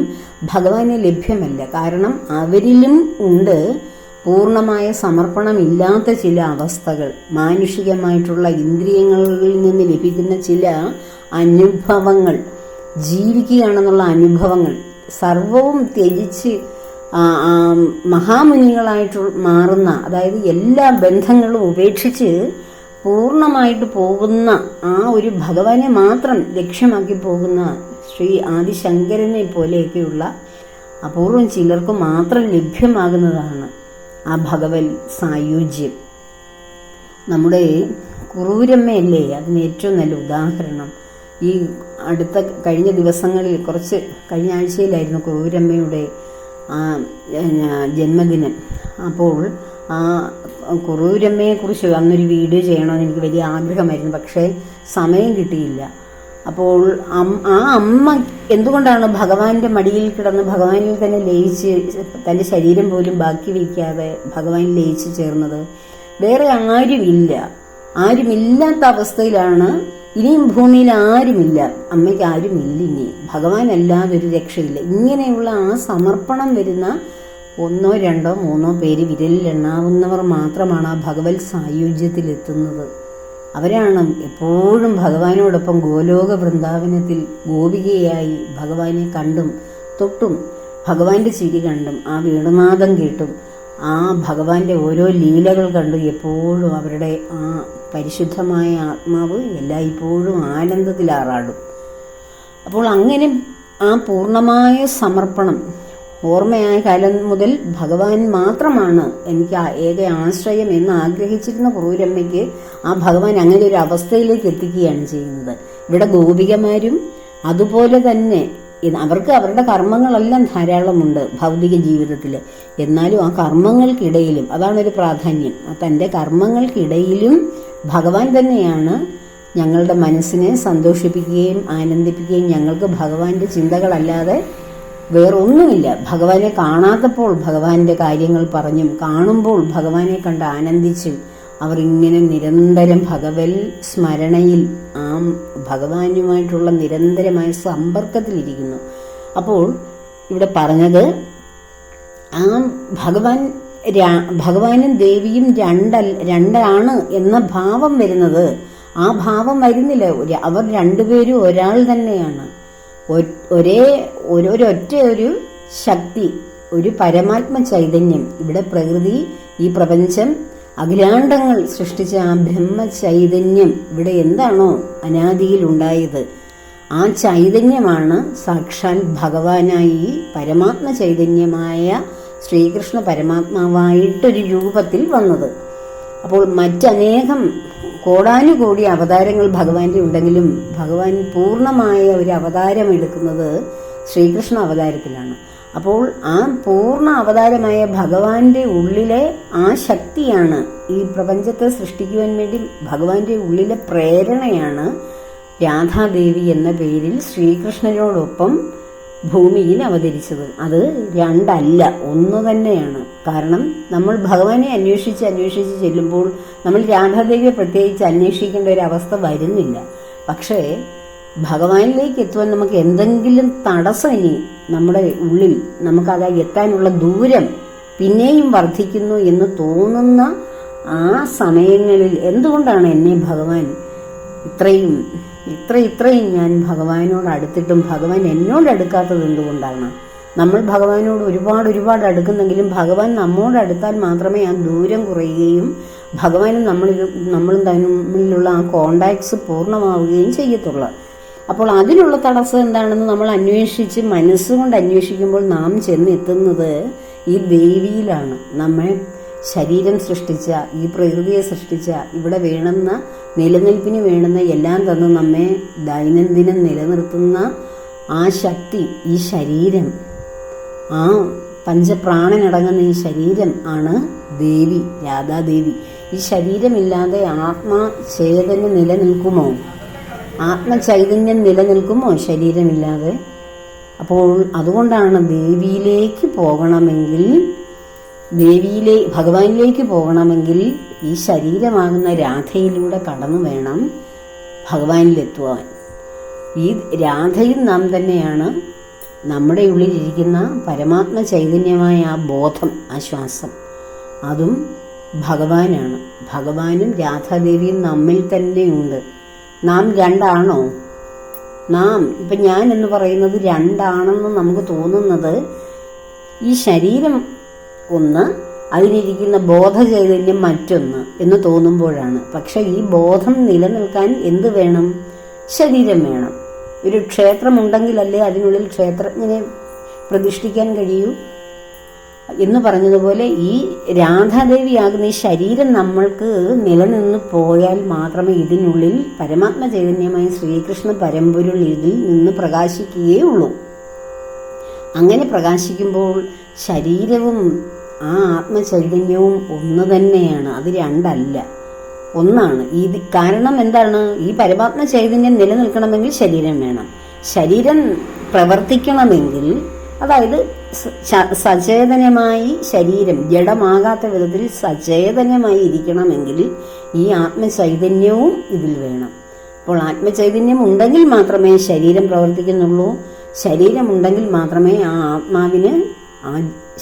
A: ഭഗവാന് ലഭ്യമല്ല. കാരണം അവരിലും ഉണ്ട് പൂർണ്ണമായ സമർപ്പണമില്ലാത്ത ചില അവസ്ഥകൾ, മാനുഷികമായിട്ടുള്ള ഇന്ദ്രിയങ്ങളിൽ നിന്ന് ലഭിക്കുന്ന ചില അനുഭവങ്ങൾ, ജീവിക്കുകയാണെന്നുള്ള അനുഭവങ്ങൾ സർവവും ത്യജിച്ച് മഹാമുനികളായിട്ട് മാറുന്ന, അതായത് എല്ലാ ബന്ധങ്ങളും ഉപേക്ഷിച്ച് പൂർണ്ണമായിട്ട് പോകുന്ന ആ ഒരു ഭഗവാനെ മാത്രം ലക്ഷ്യമാക്കി പോകുന്ന ശ്രീ ആദിശങ്കരനെ പോലെയൊക്കെയുള്ള അപൂർവം ചിലർക്ക് മാത്രം ലഭ്യമാകുന്നതാണ് ആ ഭഗവത് സായുജ്യം. നമ്മുടെ കുറൂരമ്മയല്ലേ അതിന് ഏറ്റവും നല്ല ഉദാഹരണം. ഈ കഴിഞ്ഞ ദിവസങ്ങളിൽ, കഴിഞ്ഞ ആഴ്ചയിലായിരുന്നു കുറൂരമ്മയുടെ ജന്മദിനം. അപ്പോൾ ആ കുറൂരമ്മയെക്കുറിച്ച് അന്നൊരു വീഡിയോ ചെയ്യണമെന്ന് എനിക്ക് വലിയ ആഗ്രഹമായിരുന്നു, പക്ഷേ സമയം കിട്ടിയില്ല. അപ്പോൾ ആ അമ്മ എന്തുകൊണ്ടാണ് ഭഗവാന്റെ മടിയിൽ കിടന്ന് ഭഗവാനിൽ തന്നെ ലയിച്ച് തൻ്റെ ശരീരം പോലും ബാക്കി വയ്ക്കാതെ ഭഗവാനിൽ ലയിച്ച് ചേർന്നത്? വേറെ ആരുമില്ലാത്ത അവസ്ഥയിലാണ്. ഇനിയും ഭൂമിയിൽ ആരുമില്ല, അമ്മയ്ക്ക് ആരുമില്ല, ഇനി ഭഗവാനല്ലാതെ ഒരു രക്ഷയില്ല. ഇങ്ങനെയുള്ള ആ സമർപ്പണം വരുന്ന 1, 2, 3 പേര് വിരലിൽ എണ്ണാവുന്നവർ മാത്രമാണ് ആ ഭഗവത് സായുജ്യത്തിലെത്തുന്നത്. അവരാണ് എപ്പോഴും ഭഗവാനോടൊപ്പം ഗോലോക വൃന്ദാവനത്തിൽ ഗോപികയായി ഭഗവാനെ കണ്ടും തൊട്ടും ഭഗവാന്റെ ചിരി കണ്ടും ആ വീണുനാദം കേട്ടും ആ ഭഗവാന്റെ ഓരോ ലീലകൾ കണ്ട് എപ്പോഴും അവരുടെ ആ പരിശുദ്ധമായ ആത്മാവ് എല്ലായ്പ്പോഴും ആനന്ദത്തിലാറാടും. അപ്പോൾ അങ്ങനെ ആ പൂർണ്ണമായ സമർപ്പണം, ഓർമ്മയായ കാലം മുതൽ ഭഗവാൻ മാത്രമാണ് എനിക്ക് ഏക ആശ്രയം എന്ന് ആഗ്രഹിച്ചിരുന്ന കുറൂരമ്മയ്ക്ക് ആ ഭഗവാൻ അങ്ങനെ ഒരു അവസ്ഥയിലേക്ക് എത്തിക്കുകയാണ് ചെയ്യുന്നത്. ഇവിടെ ഗോപികമാരും അതുപോലെ തന്നെ അവർക്ക് അവരുടെ കർമ്മങ്ങളെല്ലാം ധാരാളമുണ്ട് ഭൗതിക ജീവിതത്തിൽ. എന്നാലും ആ കർമ്മങ്ങൾക്കിടയിലും, അതാണൊരു പ്രാധാന്യം, തൻ്റെ കർമ്മങ്ങൾക്കിടയിലും ഭഗവാൻ തന്നെയാണ് ഞങ്ങളുടെ മനസ്സിനെ സന്തോഷിപ്പിക്കുകയും ആനന്ദിപ്പിക്കുകയും, ഞങ്ങൾക്ക് ഭഗവാന്റെ ചിന്തകളല്ലാതെ വേറൊന്നുമില്ല. ഭഗവാനെ കാണാത്തപ്പോൾ ഭഗവാന്റെ കാര്യങ്ങൾ പറഞ്ഞും കാണുമ്പോൾ ഭഗവാനെ കണ്ട് ആനന്ദിച്ചും അവർ ഇങ്ങനെ നിരന്തരം ഭഗവത് സ്മരണയിൽ ആ ഭഗവാനുമായിട്ടുള്ള നിരന്തരമായ സമ്പർക്കത്തിലിരിക്കുന്നു. അപ്പോൾ ഇവിടെ പറഞ്ഞത് ആ ഭഗവാനും ദേവിയും രണ്ടാണ് എന്ന ഭാവം വരുന്നത്. ആ ഭാവം വരുന്നില്ല. അവർ രണ്ടുപേരും ഒരാൾ തന്നെയാണ്. ഒരൊറ്റ ഒരു ശക്തി, ഒരു പരമാത്മ ചൈതന്യം. ഇവിടെ പ്രകൃതി, ഈ പ്രപഞ്ചം, അഖിലാണ്ടങ്ങൾ സൃഷ്ടിച്ച ആ ബ്രഹ്മ ചൈതന്യം ഇവിടെ എന്താണോ അനാദിയിൽ ഉണ്ടായത്, ആ ചൈതന്യമാണ് സാക്ഷാൽ ഭഗവാനായി പരമാത്മ ചൈതന്യമായ ശ്രീകൃഷ്ണ പരമാത്മാവായിട്ടൊരു രൂപത്തിൽ വന്നത്. അപ്പോൾ മറ്റനേകം കോടാനുകോടി അവതാരങ്ങൾ ഭഗവാന്റെ ഉണ്ടെങ്കിലും ഭഗവാൻ പൂർണ്ണമായ ഒരു അവതാരം എടുക്കുന്നത് ശ്രീകൃഷ്ണ അവതാരത്തിലാണ്. അപ്പോൾ ആ പൂർണ്ണ അവതാരമായ ഭഗവാന്റെ ഉള്ളിലെ ആ ശക്തിയാണ് ഈ പ്രപഞ്ചത്തെ സൃഷ്ടിക്കുവാൻ വേണ്ടി ഭഗവാന്റെ ഉള്ളിലെ പ്രേരണയാണ് രാധാദേവി എന്ന പേരിൽ ശ്രീകൃഷ്ണനോടൊപ്പം ഭൂമിയിൽ അവതരിച്ചത്. അത് രണ്ടല്ല, ഒന്ന് തന്നെയാണ്. കാരണം നമ്മൾ ഭഗവാനെ അന്വേഷിച്ച് ചെല്ലുമ്പോൾ നമ്മൾ രാധാദേവിയെ പ്രത്യേകിച്ച് അന്വേഷിക്കേണ്ട ഒരു അവസ്ഥ വരുന്നില്ല. പക്ഷേ ഭഗവാനിലേക്ക് എത്തുവാൻ നമുക്ക് എന്തെങ്കിലും തടസ്സം ഇനി നമ്മുടെ ഉള്ളിൽ നമുക്കത് എത്താനുള്ള ദൂരം പിന്നെയും വർദ്ധിക്കുന്നു എന്ന് തോന്നുന്ന ആ സമയങ്ങളിൽ എന്തുകൊണ്ടാണ് എന്നെ ഭഗവാൻ ഇത്രയും ഞാൻ ഭഗവാനോട് അടുത്തിട്ടും ഭഗവാൻ എന്നോട് അടുക്കാത്തത് എന്തുകൊണ്ടാണ്? നമ്മൾ ഭഗവാനോട് ഒരുപാട് അടുക്കുന്നെങ്കിലും ഭഗവാൻ നമ്മോട് അടുത്താൽ മാത്രമേ ആ ദൂരം കുറയുകയും ഭഗവാനും നമ്മളും തമ്മിലുള്ള ആ കോണ്ടാക്ട്സ് പൂർണ്ണമാവുകയും ചെയ്യത്തുള്ളൂ. അപ്പോൾ അതിനുള്ള തടസ്സം എന്താണെന്ന് നമ്മൾ മനസ്സുകൊണ്ട് അന്വേഷിക്കുമ്പോൾ നാം ചെന്നെത്തുന്നത് ഈ ദേവിയിലാണ്. നമ്മെ ശരീരം സൃഷ്ടിച്ച, ഈ പ്രകൃതിയെ സൃഷ്ടിച്ച, ഇവിടെ വേണമെന്ന നിലനിൽപ്പിന് വേണ്ടുന്ന എല്ലാം തന്ന് നമ്മെ ദൈനംദിനം നിലനിർത്തുന്ന ആ ശക്തി, ഈ ശരീരം, ആ പഞ്ചപ്രാണനടങ്ങുന്ന ഈ ശരീരം ആണ് ദേവി, രാധാദേവി. ഈ ശരീരമില്ലാതെ ആത്മചൈതന്യം നിലനിൽക്കുമോ? ആത്മചൈതന്യം നിലനിൽക്കുമോ ശരീരമില്ലാതെ? അപ്പോൾ അതുകൊണ്ടാണ് ഭഗവാനിലേക്ക് പോകണമെങ്കിൽ ഈ ശരീരമാകുന്ന രാധയിലൂടെ കടന്നു വേണം ഭഗവാനിലെത്തുവാൻ. ഈ രാധയും നാം തന്നെയാണ്. നമ്മുടെ ഉള്ളിലിരിക്കുന്ന പരമാത്മ ചൈതന്യമായ ആ ബോധം, ആ ശ്വാസം, അതും ഭഗവാനാണ്. ഭഗവാനും രാധാദേവിയും നമ്മിൽ തന്നെയുണ്ട്. നാം രണ്ടാണോ? ഇപ്പം ഞാൻ എന്ന് പറയുന്നത് രണ്ടാണെന്ന് നമുക്ക് തോന്നുന്നത് ഈ ശരീരം ഒന്ന്, അതിലിരിക്കുന്ന ബോധചൈതന്യം മറ്റൊന്ന് എന്ന് തോന്നുമ്പോഴാണ്. പക്ഷെ ഈ ബോധം നിലനിൽക്കാൻ എന്ത് വേണം? ശരീരം വേണം. ഒരു ക്ഷേത്രമുണ്ടെങ്കിലല്ലേ അതിനുള്ളിൽ ക്ഷേത്രജ്ഞനെ പ്രതിഷ്ഠിക്കാൻ കഴിയൂ എന്ന് പറഞ്ഞതുപോലെ ഈ രാധാദേവിയാകുന്ന ഈ ശരീരം നമ്മൾക്ക് നിലനിന്ന് പോയാൽ മാത്രമേ ഇതിനുള്ളിൽ പരമാത്മ ചൈതന്യമായ ശ്രീകൃഷ്ണ പരമ്പൊരുൾ ഇതിൽ നിന്ന് പ്രകാശിക്കുകയുള്ളൂ. അങ്ങനെ പ്രകാശിക്കുമ്പോൾ ശരീരവും ആ ആത്മചൈതന്യവും ഒന്ന് തന്നെയാണ്, അത് രണ്ടല്ല, ഒന്നാണ്. കാരണം എന്താണ്? ഈ പരമാത്മ ചൈതന്യം നിലനിൽക്കണമെങ്കിൽ ശരീരം വേണം. ശരീരം പ്രവർത്തിക്കണമെങ്കിൽ, അതായത് സചേതനമായി ശരീരം ജഡമാകാത്ത വിധത്തിൽ സചേതനമായി ഇരിക്കണമെങ്കിൽ ഈ ആത്മചൈതന്യവും ഇതിൽ വേണം. അപ്പോൾ ആത്മചൈതന്യം ഉണ്ടെങ്കിൽ മാത്രമേ ശരീരം പ്രവർത്തിക്കുന്നുള്ളൂ. ശരീരമുണ്ടെങ്കിൽ മാത്രമേ ആ ആത്മാവിന് ആ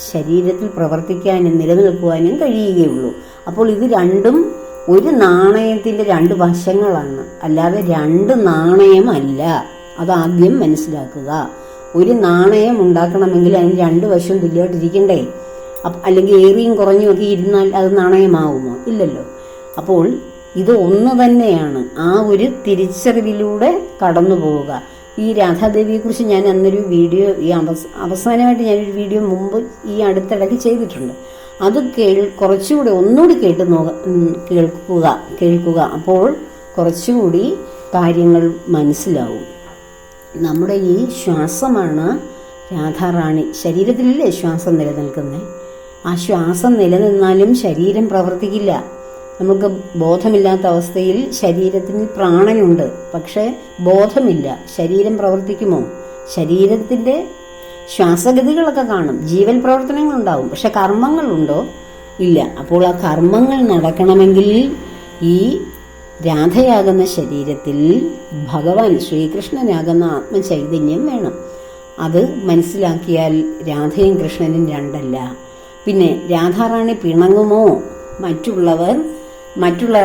A: ശരീരത്തിൽ പ്രവർത്തിക്കാനും നിലനിൽക്കുവാനും കഴിയുകയുള്ളൂ. അപ്പോൾ ഇത് രണ്ടും ഒരു നാണയത്തിന്റെ രണ്ട് വശങ്ങളാണ്, അല്ലാതെ രണ്ട് നാണയമല്ല. അതാദ്യം മനസ്സിലാക്കുക. ഒരു നാണയം ഉണ്ടാക്കണമെങ്കിൽ അതിന് രണ്ട് വശവും തുല്യമായിട്ടിരിക്കണ്ടേ? അല്ലെങ്കിൽ ഏറിയും കുറഞ്ഞും ഒക്കെ ഇരുന്നാൽ അത് നാണയമാവുമോ? ഇല്ലല്ലോ. അപ്പോൾ ഇത് ഒന്ന് തന്നെയാണ്. ആ ഒരു തിരിച്ചറിവിലൂടെ കടന്നു പോവുക. ഈ രാധാദേവിയെക്കുറിച്ച് ഞാൻ അന്നൊരു വീഡിയോ, അവസാനമായിട്ട് ഞാനൊരു വീഡിയോ മുമ്പ് ഈ അടുത്തിടയ്ക്ക് ചെയ്തിട്ടുണ്ട്. അത് കുറച്ചുകൂടി ഒന്നുകൂടി കേൾക്കുക. അപ്പോൾ കുറച്ചുകൂടി കാര്യങ്ങൾ മനസ്സിലാവും. നമ്മുടെ ഈ ശ്വാസമാണ് രാധാറാണി. ശരീരത്തിലല്ലേ ശ്വാസം നിലനിൽക്കുന്നത്? ആ ശ്വാസം നിലനിന്നാലും ശരീരം പ്രവർത്തിക്കില്ല. നമുക്ക് ബോധമില്ലാത്ത അവസ്ഥയിൽ ശരീരത്തിന് പ്രാണനുണ്ട്, പക്ഷെ ബോധമില്ല. ശരീരം പ്രവർത്തിക്കുമോ? ശരീരത്തിന്റെ ശ്വാസഗതികളൊക്കെ കാണും, ജീവൻ പ്രവർത്തനങ്ങളുണ്ടാവും, പക്ഷെ കർമ്മങ്ങളുണ്ടോ? ഇല്ല. അപ്പോൾ ആ കർമ്മങ്ങൾ നടക്കണമെങ്കിൽ ഈ രാധയാകുന്ന ശരീരത്തിൽ ഭഗവാൻ ശ്രീകൃഷ്ണനാകുന്ന ആത്മചൈതന്യം വേണം. അത് മനസ്സിലാക്കിയാൽ രാധയും കൃഷ്ണനും രണ്ടല്ല. പിന്നെ രാധാറാണി പിണങ്ങുമോ? മറ്റുള്ള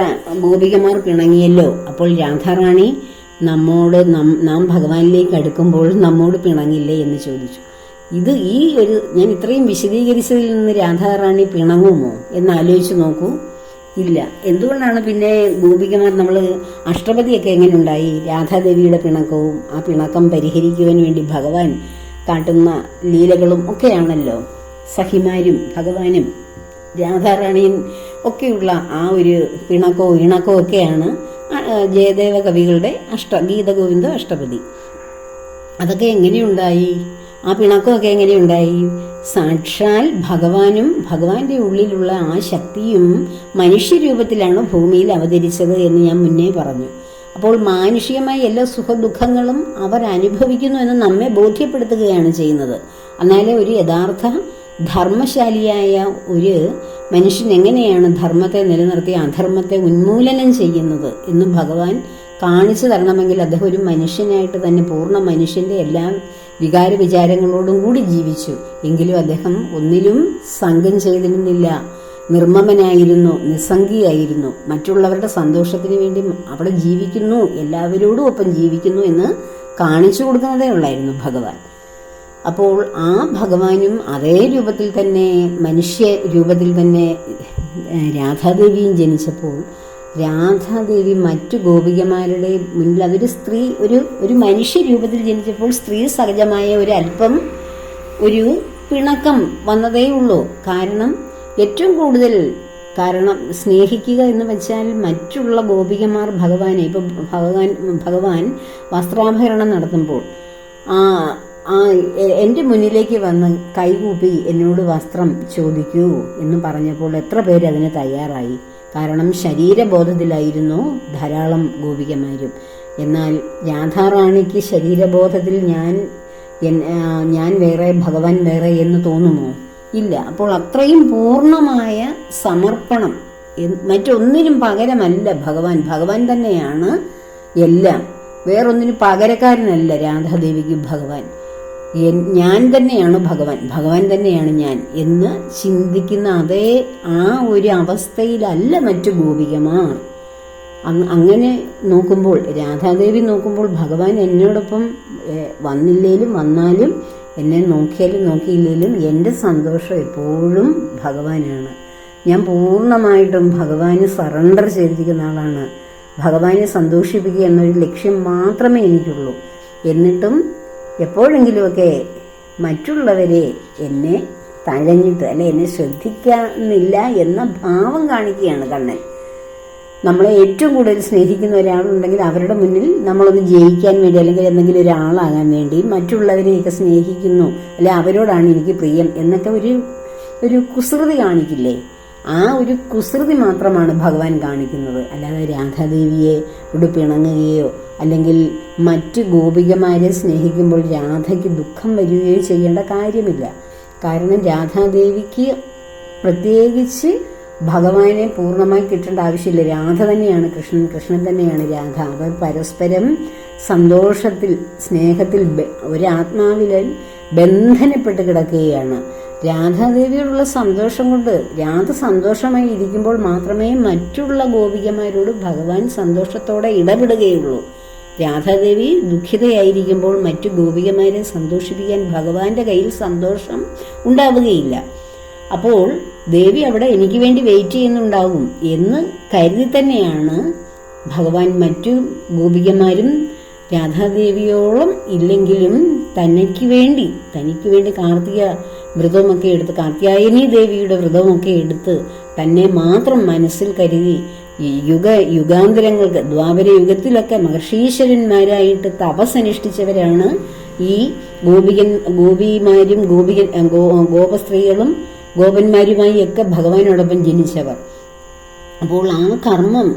A: ഗോപികമാർ പിണങ്ങിയല്ലോ, അപ്പോൾ രാധാറാണി നാം ഭഗവാനിലേക്ക് അടുക്കുമ്പോൾ നമ്മോട് പിണങ്ങില്ലേ എന്ന് ചോദിച്ചു. ഞാൻ ഇത്രയും വിശദീകരിച്ചതിൽ നിന്ന് രാധാറാണി പിണങ്ങുമോ എന്ന് ആലോചിച്ച് നോക്കൂ. ഇല്ല. എന്തുകൊണ്ടാണ് പിന്നെ ഗോപികമാർ, നമ്മൾ അഷ്ടപതിയൊക്കെ എങ്ങനെ ഉണ്ടായി? രാധാദേവിയുടെ പിണക്കവും ആ പിണക്കം പരിഹരിക്കുവാൻ വേണ്ടി ഭഗവാൻ കാട്ടുന്ന ലീലകളും ഒക്കെയാണല്ലോ. സഖിമാരും ഭഗവാനും രാധാറാണിയും ഒക്കെയുള്ള ആ ഒരു പിണക്കവും ഇണക്കവും ഒക്കെയാണ് ജയദേവ കവികളുടെ ഗീതഗോവിന്ദ അഷ്ടപതി. അതൊക്കെ എങ്ങനെയുണ്ടായി? ആ പിണക്കമൊക്കെ എങ്ങനെയുണ്ടായി? സാക്ഷാൽ ഭഗവാനും ഭഗവാന്റെ ഉള്ളിലുള്ള ആ ശക്തിയും മനുഷ്യരൂപത്തിലാണ് ഭൂമിയിൽ അവതരിച്ചത് എന്ന് ഞാൻ മുന്നേ പറഞ്ഞു. അപ്പോൾ മാനുഷികമായ എല്ലാ സുഖദുഃഖങ്ങളും അവർ അനുഭവിക്കുന്നു എന്ന് നമ്മെ ബോധ്യപ്പെടുത്തുകയാണ് ചെയ്യുന്നത്. എന്നാലേ ഒരു യഥാർത്ഥ ധർമ്മശാലിയായ ഒരു മനുഷ്യൻ എങ്ങനെയാണ് ധർമ്മത്തെ നിലനിർത്തി അധർമ്മത്തെ ഉന്മൂലനം ചെയ്യുന്നത് എന്ന് ഭഗവാൻ കാണിച്ചു തരണമെങ്കിൽ അദ്ദേഹം ഒരു മനുഷ്യനായിട്ട് തന്നെ, പൂർണ്ണ മനുഷ്യന്റെ എല്ലാ വികാര വിചാരങ്ങളോടും കൂടി ജീവിച്ചു. എങ്കിലും അദ്ദേഹം ഒന്നിലും സംഘം ചെയ്തിരുന്നില്ല. നിർമ്മമനായിരുന്നു, നിസ്സംഗിയായിരുന്നു. മറ്റുള്ളവരുടെ സന്തോഷത്തിന് വേണ്ടി അവിടെ ജീവിക്കുന്നു, എല്ലാവരോടും ഒപ്പം ജീവിക്കുന്നു എന്ന് കാണിച്ചു കൊടുക്കുന്നതേ ഉള്ളായിരുന്നു ഭഗവാൻ. അപ്പോൾ ആ ഭഗവാനും അതേ രൂപത്തിൽ തന്നെ, മനുഷ്യ രൂപത്തിൽ തന്നെ രാധാദേവിയും ജനിച്ചപ്പോൾ രാധാദേവി മറ്റു ഗോപികമാരുടെ മുന്നിൽ അതൊരു സ്ത്രീ, ഒരു മനുഷ്യ രൂപത്തിൽ ജനിച്ചപ്പോൾ സ്ത്രീ സഹജമായ ഒരല്പം ഒരു പിണക്കം വന്നതേ ഉള്ളൂ. ഏറ്റവും കൂടുതൽ സ്നേഹിക്കുക എന്ന് വെച്ചാൽ മറ്റുള്ള ഗോപികമാർ ഭഗവാനെ, ഇപ്പം ഭഗവാൻ വസ്ത്രാഭരണം നടത്തുമ്പോൾ എൻ്റെ മുന്നിലേക്ക് വന്ന് കൈകൂപ്പി എന്നോട് വസ്ത്രം ചോദിക്കൂ എന്ന് പറഞ്ഞപ്പോൾ എത്ര പേര് അതിന് തയ്യാറായി? കാരണം ശരീരബോധത്തിലായിരുന്നു ധാരാളം ഗോപികമാരും. എന്നാൽ രാധാറാണിക്ക് ശരീരബോധത്തിൽ ഞാൻ ഞാൻ വേറെ ഭഗവാൻ വേറെ എന്ന് തോന്നുമോ? ഇല്ല. അപ്പോൾ അത്രയും പൂർണ്ണമായ സമർപ്പണം, മറ്റൊന്നിനും പകരമല്ല ഭഗവാൻ. ഭഗവാൻ തന്നെയാണ് എല്ലാം, വേറൊന്നിനും പകരക്കാരനല്ല രാധാദേവിക്ക് ഭഗവാൻ. ഞാൻ തന്നെയാണ് ഭഗവാൻ, ഭഗവാൻ തന്നെയാണ് ഞാൻ എന്ന് ചിന്തിക്കുന്ന അതേ ആ ഒരു അവസ്ഥയിലല്ല മറ്റു ഗോപികമാർ. അങ്ങനെ നോക്കുമ്പോൾ, രാധാദേവി നോക്കുമ്പോൾ ഭഗവാൻ എന്നോടൊപ്പം വന്നില്ലേലും വന്നാലും, എന്നെ നോക്കിയാലും നോക്കിയില്ലേലും എൻ്റെ സന്തോഷം എപ്പോഴും ഭഗവാനാണ്. ഞാൻ പൂർണ്ണമായിട്ടും ഭഗവാന് സറണ്ടർ ചെയ്തിരിക്കുന്ന ആളാണ്. ഭഗവാനെ സന്തോഷിപ്പിക്കുക എന്നൊരു ലക്ഷ്യം മാത്രമേ എനിക്കുള്ളൂ. എന്നിട്ടും എപ്പോഴെങ്കിലുമൊക്കെ മറ്റുള്ളവരെ എന്നെ തഴഞ്ഞിട്ട് അല്ലെ എന്നെ ശ്രദ്ധിക്കുന്നില്ല എന്ന ഭാവം കാണിക്കുകയാണ് കണ്ണൻ. നമ്മളെ ഏറ്റവും കൂടുതൽ സ്നേഹിക്കുന്ന ഒരാളുണ്ടെങ്കിൽ അവരുടെ മുന്നിൽ നമ്മളൊന്ന് ജയിക്കാൻ വേണ്ടി അല്ലെങ്കിൽ എന്തെങ്കിലും ഒരാളാകാൻ വേണ്ടി മറ്റുള്ളവരെയൊക്കെ സ്നേഹിക്കുന്നു, അല്ലെ അവരോടാണ് എനിക്ക് പ്രിയം എന്നൊക്കെ ഒരു കുസൃതി കാണിക്കില്ലേ? ആ ഒരു കുസൃതി മാത്രമാണ് ഭഗവാൻ കാണിക്കുന്നത്. അല്ലാതെ രാധാദേവിയെ പിണങ്ങുകയോ അല്ലെങ്കിൽ മറ്റ് ഗോപികമാരെ സ്നേഹിക്കുമ്പോൾ രാധയ്ക്ക് ദുഃഖം വരികയോ ചെയ്യേണ്ട കാര്യമില്ല. കാരണം രാധാദേവിക്ക് പ്രത്യേകിച്ച് ഭഗവാനെ പൂർണ്ണമായി കിട്ടേണ്ട ആവശ്യമില്ല. രാധ തന്നെയാണ് കൃഷ്ണൻ, കൃഷ്ണൻ തന്നെയാണ് രാധ. അവർ പരസ്പരം സന്തോഷത്തിൽ, സ്നേഹത്തിൽ, ഒരാത്മാവിൽ ബന്ധനപ്പെട്ട് കിടക്കുകയാണ്. രാധാദേവിയോടുള്ള സന്തോഷം കൊണ്ട് രാധ സന്തോഷമായി ഇരിക്കുമ്പോൾ മാത്രമേ മറ്റുള്ള ഗോപികമാരോട് ഭഗവാൻ സന്തോഷത്തോടെ ഇടപെടുകയുള്ളൂ. രാധാദേവി ദുഃഖിതയായിരിക്കുമ്പോൾ മറ്റു ഗോപികമാരെ സന്തോഷിപ്പിക്കാൻ ഭഗവാന്റെ കയ്യിൽ സന്തോഷം ഉണ്ടാവുകയില്ല. അപ്പോൾ ദേവി അവിടെ എനിക്ക് വേണ്ടി വെയിറ്റ് ചെയ്യുന്നുണ്ടാവും എന്ന് കരുതി തന്നെയാണ് ഭഗവാൻ മറ്റു ഗോപികമാരും രാധാദേവിയോളം ഇല്ലെങ്കിലും തനിക്ക് വേണ്ടി കാർത്തിക വ്രതമൊക്കെ എടുത്ത്, കാർത്യായനി ദേവിയുടെ വ്രതമൊക്കെ എടുത്ത് തന്നെ മാത്രം മനസ്സിൽ കരുതി യുഗാന്തരങ്ങൾക്ക് ദ്വാപര യുഗത്തിലൊക്കെ മഹർഷീശ്വരന്മാരായിട്ട് തപസ്സനുഷ്ഠിച്ചവരാണ് ഈ ഗോപിമാരും ഗോപസ്ത്രീകളും ഗോപന്മാരുമായി ഒക്കെ ഭഗവാനോടൊപ്പം ജനിച്ചവർ. അപ്പോൾ ആ കർമ്മം,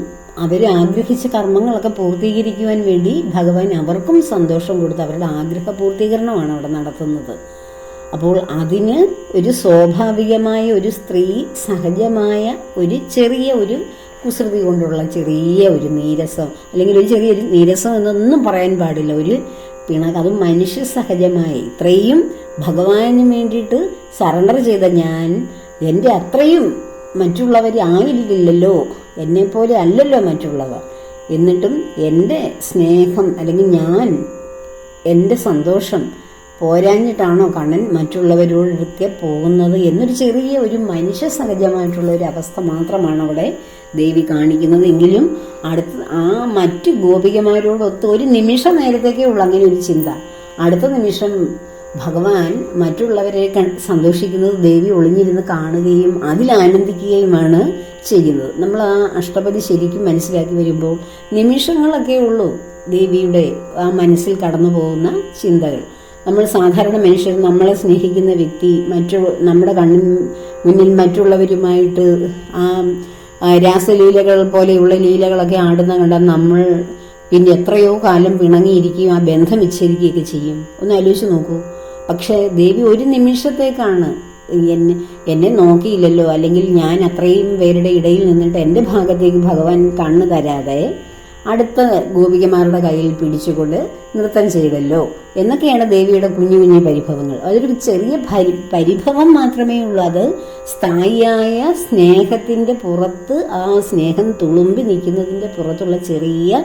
A: അവരാഗ്രഹിച്ച കർമ്മങ്ങളൊക്കെ പൂർത്തീകരിക്കുവാൻ വേണ്ടി ഭഗവാൻ അവർക്കും സന്തോഷം കൊടുത്ത് അവരുടെ ആഗ്രഹ പൂർത്തീകരണമാണ് അവിടെ നടത്തുന്നത്. അപ്പോൾ അതിന് ഒരു സ്വാഭാവികമായ ഒരു സ്ത്രീ സഹജമായ ഒരു ചെറിയ ഒരു കുസൃതി കൊണ്ടുള്ള ചെറിയ ഒരു നീരസം, അല്ലെങ്കിൽ ഒരു ചെറിയൊരു നീരസം എന്നൊന്നും പറയാൻ പാടില്ല, ഒരു അതും മനുഷ്യ സഹജമായി ഇത്രയും ഭഗവാന് വേണ്ടിയിട്ട് സറണ്ടർ ചെയ്ത ഞാൻ എൻ്റെ അത്രയും മറ്റുള്ളവർ ആയില്ലല്ലോ, എന്നെപ്പോലെ അല്ലല്ലോ മറ്റുള്ളവർ. എന്നിട്ടും എൻ്റെ സ്നേഹം അല്ലെങ്കിൽ ഞാൻ എൻ്റെ സന്തോഷം പോരാഞ്ഞിട്ടാണോ കണ്ണൻ മറ്റുള്ളവരോടൊക്കെ പോകുന്നത് എന്നൊരു ചെറിയ ഒരു മനുഷ്യ സഹജമായിട്ടുള്ള ഒരു അവസ്ഥ മാത്രമാണ് അവിടെ ദേവി കാണിക്കുന്നത്. എങ്കിലും ആ മറ്റു ഗോപികമാരോടൊത്ത് ഒരു നിമിഷ നേരത്തേക്കേ ഉള്ളൂ അങ്ങനെ ഒരു ചിന്ത. അടുത്ത നിമിഷം ഭഗവാൻ മറ്റുള്ളവരെ സന്തോഷിക്കുന്നത് ദേവി ഒളിഞ്ഞിരുന്ന് കാണുകയും അതിൽ ആനന്ദിക്കുകയുമാണ് ചെയ്യുന്നത്. നമ്മൾ ആ അഷ്ടപതി ശരിക്കും മനസ്സിലാക്കി വരുമ്പോൾ നിമിഷങ്ങളൊക്കെ ഉള്ളൂ ദേവിയുടെ ആ മനസ്സിൽ കടന്നു പോകുന്ന ചിന്തകൾ. നമ്മൾ സാധാരണ മനുഷ്യർ, നമ്മളെ സ്നേഹിക്കുന്ന വ്യക്തി നമ്മുടെ കണ്ണിന് മുന്നിൽ മറ്റുള്ളവരുമായിട്ട് രാസലീലകൾ പോലെയുള്ള ലീലകളൊക്കെ ആടുന്ന കണ്ടാൽ നമ്മൾ പിന്നെ എത്രയോ കാലം പിണങ്ങിയിരിക്കുകയും ആ ബന്ധം വിച്ഛേദിക്കുകയൊക്കെ ചെയ്യും. ഒന്ന് ആലോചിച്ച് നോക്കൂ. പക്ഷേ ദേവി ഒരു നിമിഷത്തേക്കാണ് എന്നെ നോക്കിയില്ലല്ലോ, അല്ലെങ്കിൽ ഞാൻ അത്രയും പേരുടെ ഇടയിൽ നിന്നിട്ട് എൻ്റെ ഭാഗത്തേക്ക് ഭഗവാൻ കണ്ണ് തരാതെ അടുത്ത ഗോപികമാരുടെ കയ്യിൽ പിടിച്ചുകൊണ്ട് നൃത്തം ചെയ്തല്ലോ എന്നൊക്കെയാണ് ദേവിയുടെ കുഞ്ഞു കുഞ്ഞു പരിഭവങ്ങൾ. അതൊരു ചെറിയ പരിഭവം മാത്രമേ ഉള്ളൂ. അത് സ്ഥായിയായ സ്നേഹത്തിന്റെ പുറത്ത്, ആ സ്നേഹം തുളുമ്പി നിൽക്കുന്നതിന്റെ പുറത്തുള്ള ചെറിയ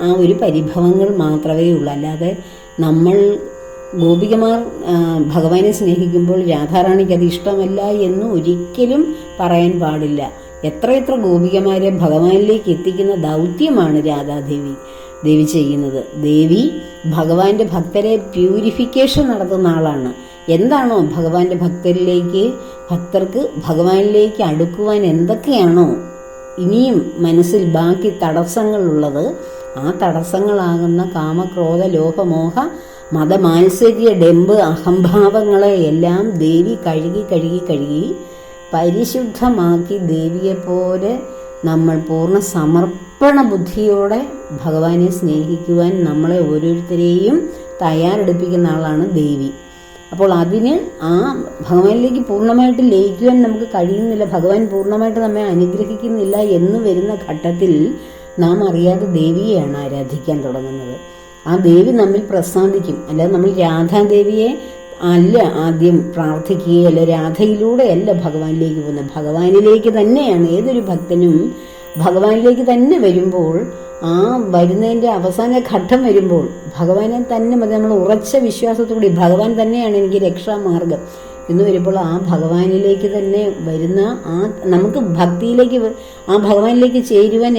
A: ആ ഒരു പരിഭവങ്ങൾ മാത്രമേ ഉള്ളൂ. അല്ലാതെ നമ്മൾ ഗോപികമാർ ഭഗവാനെ സ്നേഹിക്കുമ്പോൾ രാധാറാണിക്ക് അത് ഇഷ്ടമല്ല എന്ന് ഒരിക്കലും പറയാൻ പാടില്ല. എത്രയെത്ര ഗോപികമാരെ ഭഗവാനിലേക്ക് എത്തിക്കുന്ന ദൗത്യമാണ് ദേവി ചെയ്യുന്നത്. ദേവി ഭഗവാന്റെ ഭക്തരെ പ്യൂരിഫിക്കേഷൻ നടത്തുന്ന ആളാണ്. എന്താണോ ഭഗവാന്റെ ഭക്തർക്ക് ഭഗവാനിലേക്ക് അടുക്കുവാൻ എന്തൊക്കെയാണോ ഇനിയും മനസ്സിൽ ബാക്കി തടസ്സങ്ങളുള്ളത്, ആ തടസ്സങ്ങളാകുന്ന കാമക്രോധ ലോഹമോഹ മതമാത്സര്യ ഡെമ്പ് അഹംഭാവങ്ങളെ എല്ലാം ദേവി കഴുകി പരിശുദ്ധമാക്കി ദേവിയെപ്പോലെ നമ്മൾ പൂർണ്ണ സമർപ്പണ ബുദ്ധിയോടെ ഭഗവാനെ സ്നേഹിക്കുവാൻ നമ്മളെ ഓരോരുത്തരെയും തയ്യാറെടുപ്പിക്കുന്ന ആളാണ് ദേവി. അപ്പോൾ അതിന് ആ ഭഗവാനിലേക്ക് പൂർണ്ണമായിട്ട് ലയിക്കുവാൻ നമുക്ക് കഴിയുന്നില്ല, ഭഗവാൻ പൂർണ്ണമായിട്ട് നമ്മെ അനുഗ്രഹിക്കുന്നില്ല എന്ന് വരുന്ന ഘട്ടത്തിൽ നാം അറിയാതെ ദേവിയെയാണ് ആരാധിക്കാൻ തുടങ്ങുന്നത്. ആ ദേവി നമ്മിൽ പ്രസാദിക്കും. അല്ലാതെ നമ്മൾ രാധാദേവിയെ അല്ല ആദ്യം പ്രാർത്ഥിക്കുകയോ അല്ല, രാധയിലൂടെയല്ല ഭഗവാനിലേക്ക് പോകുന്നത്, ഭഗവാനിലേക്ക് തന്നെയാണ്. ഏതൊരു ഭക്തനും ഭഗവാനിലേക്ക് തന്നെ വരുമ്പോൾ, ആ വരുന്നതിൻ്റെ അവസാന ഘട്ടം വരുമ്പോൾ ഭഗവാനെ തന്നെ മതി. നമ്മൾ ഉറച്ച വിശ്വാസത്തോടെ ഭഗവാൻ തന്നെയാണ് എനിക്ക് രക്ഷാമാർഗം എന്ന് വരുമ്പോൾ ആ ഭഗവാനിലേക്ക് തന്നെ വരുന്ന ആ നമുക്ക് ഭക്തിയിലേക്ക് ആ ഭഗവാനിലേക്ക് ചേരുവാൻ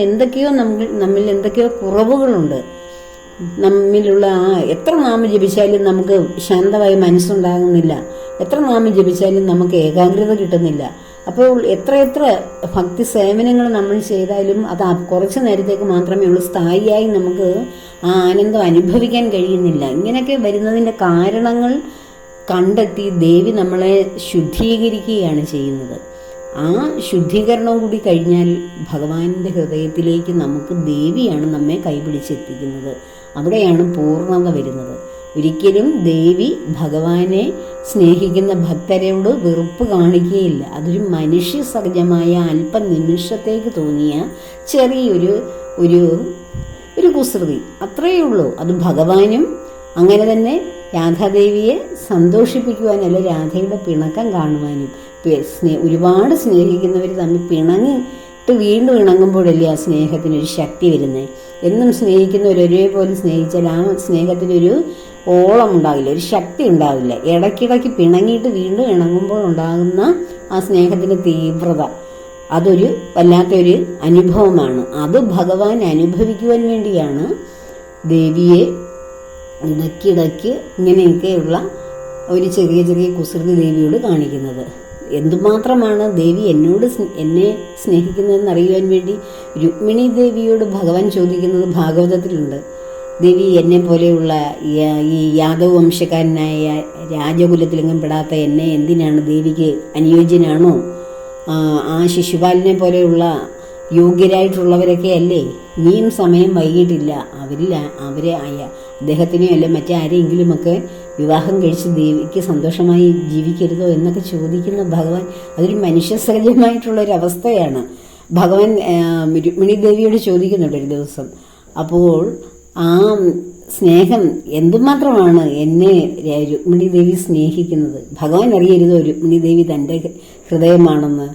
A: നമ്മിൽ എന്തൊക്കെയോ കുറവുകളുണ്ട്. നമ്മിലുള്ള എത്ര നാമം ജപിച്ചാലും നമുക്ക് ശാന്തമായി മനസ്സുണ്ടാകുന്നില്ല, എത്ര നാമം ജപിച്ചാലും നമുക്ക് ഏകാഗ്രത കിട്ടുന്നില്ല. അപ്പോൾ എത്ര ഭക്തി സേവനങ്ങൾ നമ്മൾ ചെയ്താലും അത് കുറച്ച് നേരത്തേക്ക് മാത്രമേ ഉള്ളൂ, സ്ഥായിയായി നമുക്ക് ആ ആനന്ദം അനുഭവിക്കാൻ കഴിയുന്നില്ല. ഇങ്ങനെയൊക്കെ വരുന്നതിൻ്റെ കാരണങ്ങൾ കണ്ടെത്തി ദേവി നമ്മളെ ശുദ്ധീകരിക്കുകയാണ് ചെയ്യുന്നത്. ആ ശുദ്ധീകരണവും കൂടി കഴിഞ്ഞാൽ ഭഗവാന്റെ ഹൃദയത്തിലേക്ക് നമുക്ക് ദേവിയാണ് നമ്മെ കൈപിടിച്ചെത്തിക്കുന്നത്. അവിടെയാണ് പൂർണ്ണത വരുന്നത്. ഒരിക്കലും ദേവി ഭഗവാനെ സ്നേഹിക്കുന്ന ഭക്തരോട് വെറുപ്പ് കാണിക്കുകയില്ല. അതൊരു മനുഷ്യ സഹജമായ അല്പനിമിഷത്തേക്ക് തോന്നിയ ചെറിയൊരു ഒരു കുസൃതി, അത്രയേ ഉള്ളൂ. അത് ഭഗവാനും അങ്ങനെ തന്നെ രാധാദേവിയെ സന്തോഷിപ്പിക്കുവാനല്ല, രാധയുടെ പിണക്കം കാണുവാനും. ഒരുപാട് സ്നേഹിക്കുന്നവർ തമ്മിൽ പിണങ്ങിട്ട് വീണ്ടും ഇണങ്ങുമ്പോഴല്ലേ ആ സ്നേഹത്തിനൊരു ശക്തി വരുന്നത്. എന്നും സ്നേഹിക്കുന്നവർ ഒരേപോലെ സ്നേഹിച്ചാൽ ആ സ്നേഹത്തിനൊരു ഓളം ഉണ്ടാവില്ല, ഒരു ശക്തി ഉണ്ടാവില്ല. ഇടയ്ക്കിടയ്ക്ക് പിണങ്ങിയിട്ട് വീണ്ടും ഇണങ്ങുമ്പോൾ ഉണ്ടാകുന്ന ആ സ്നേഹത്തിൻ്റെ തീവ്രത അതൊരു വല്ലാത്തൊരു അനുഭവമാണ്. അത് ഭഗവാൻ അനുഭവിക്കുവാൻ വേണ്ടിയാണ് ദേവിയെ ഇടയ്ക്കിടയ്ക്ക് ഇങ്ങനെയൊക്കെയുള്ള ഒരു ചെറിയ കുസൃതി ദേവിയോട് കാണിക്കുന്നത്. എന്തുമാത്രമാണ് ദേവി എന്നെ സ്നേഹിക്കുന്നതെന്ന് അറിയുവാൻ വേണ്ടി രുക്മിണി ദേവിയോട് ഭഗവാൻ ചോദിക്കുന്നത് ഭാഗവതത്തിലുണ്ട്. ദേവി എന്നെ പോലെയുള്ള ഈ യാദവ് വംശക്കാരനായ രാജകുലത്തിലെങ്ങും പെടാത്ത എന്നെ എന്തിനാണ് ദേവിക്ക് അനുയോജ്യനാണോ? ആ ശിശുപാലിനെ പോലെയുള്ള യോഗ്യരായിട്ടുള്ളവരൊക്കെ അല്ലേ? ഇനിയും സമയം വൈകിട്ടില്ല, അവരെ അദ്ദേഹത്തിനെയോ അല്ലെ മറ്റാരെങ്കിലുമൊക്കെ വിവാഹം കഴിച്ച് ദേവിക്ക് സന്തോഷമായി ജീവിക്കരുതോ എന്നൊക്കെ ചോദിക്കുന്ന ഭഗവാൻ, അതൊരു മനുഷ്യ സഹജമായിട്ടുള്ളൊരവസ്ഥയാണ്. ഭഗവാൻ രുക്മിണി ദേവിയോട് ചോദിക്കുന്നുണ്ട് ഒരു ദിവസം. അപ്പോൾ ആ സ്നേഹം എന്തുമാത്രമാണ് എന്നെ രുക്മിണി ദേവി സ്നേഹിക്കുന്നത്. ഭഗവാൻ അറിയരുതോ രുക്മിണി ദേവി തൻ്റെ ഹൃദയമാണെന്ന്,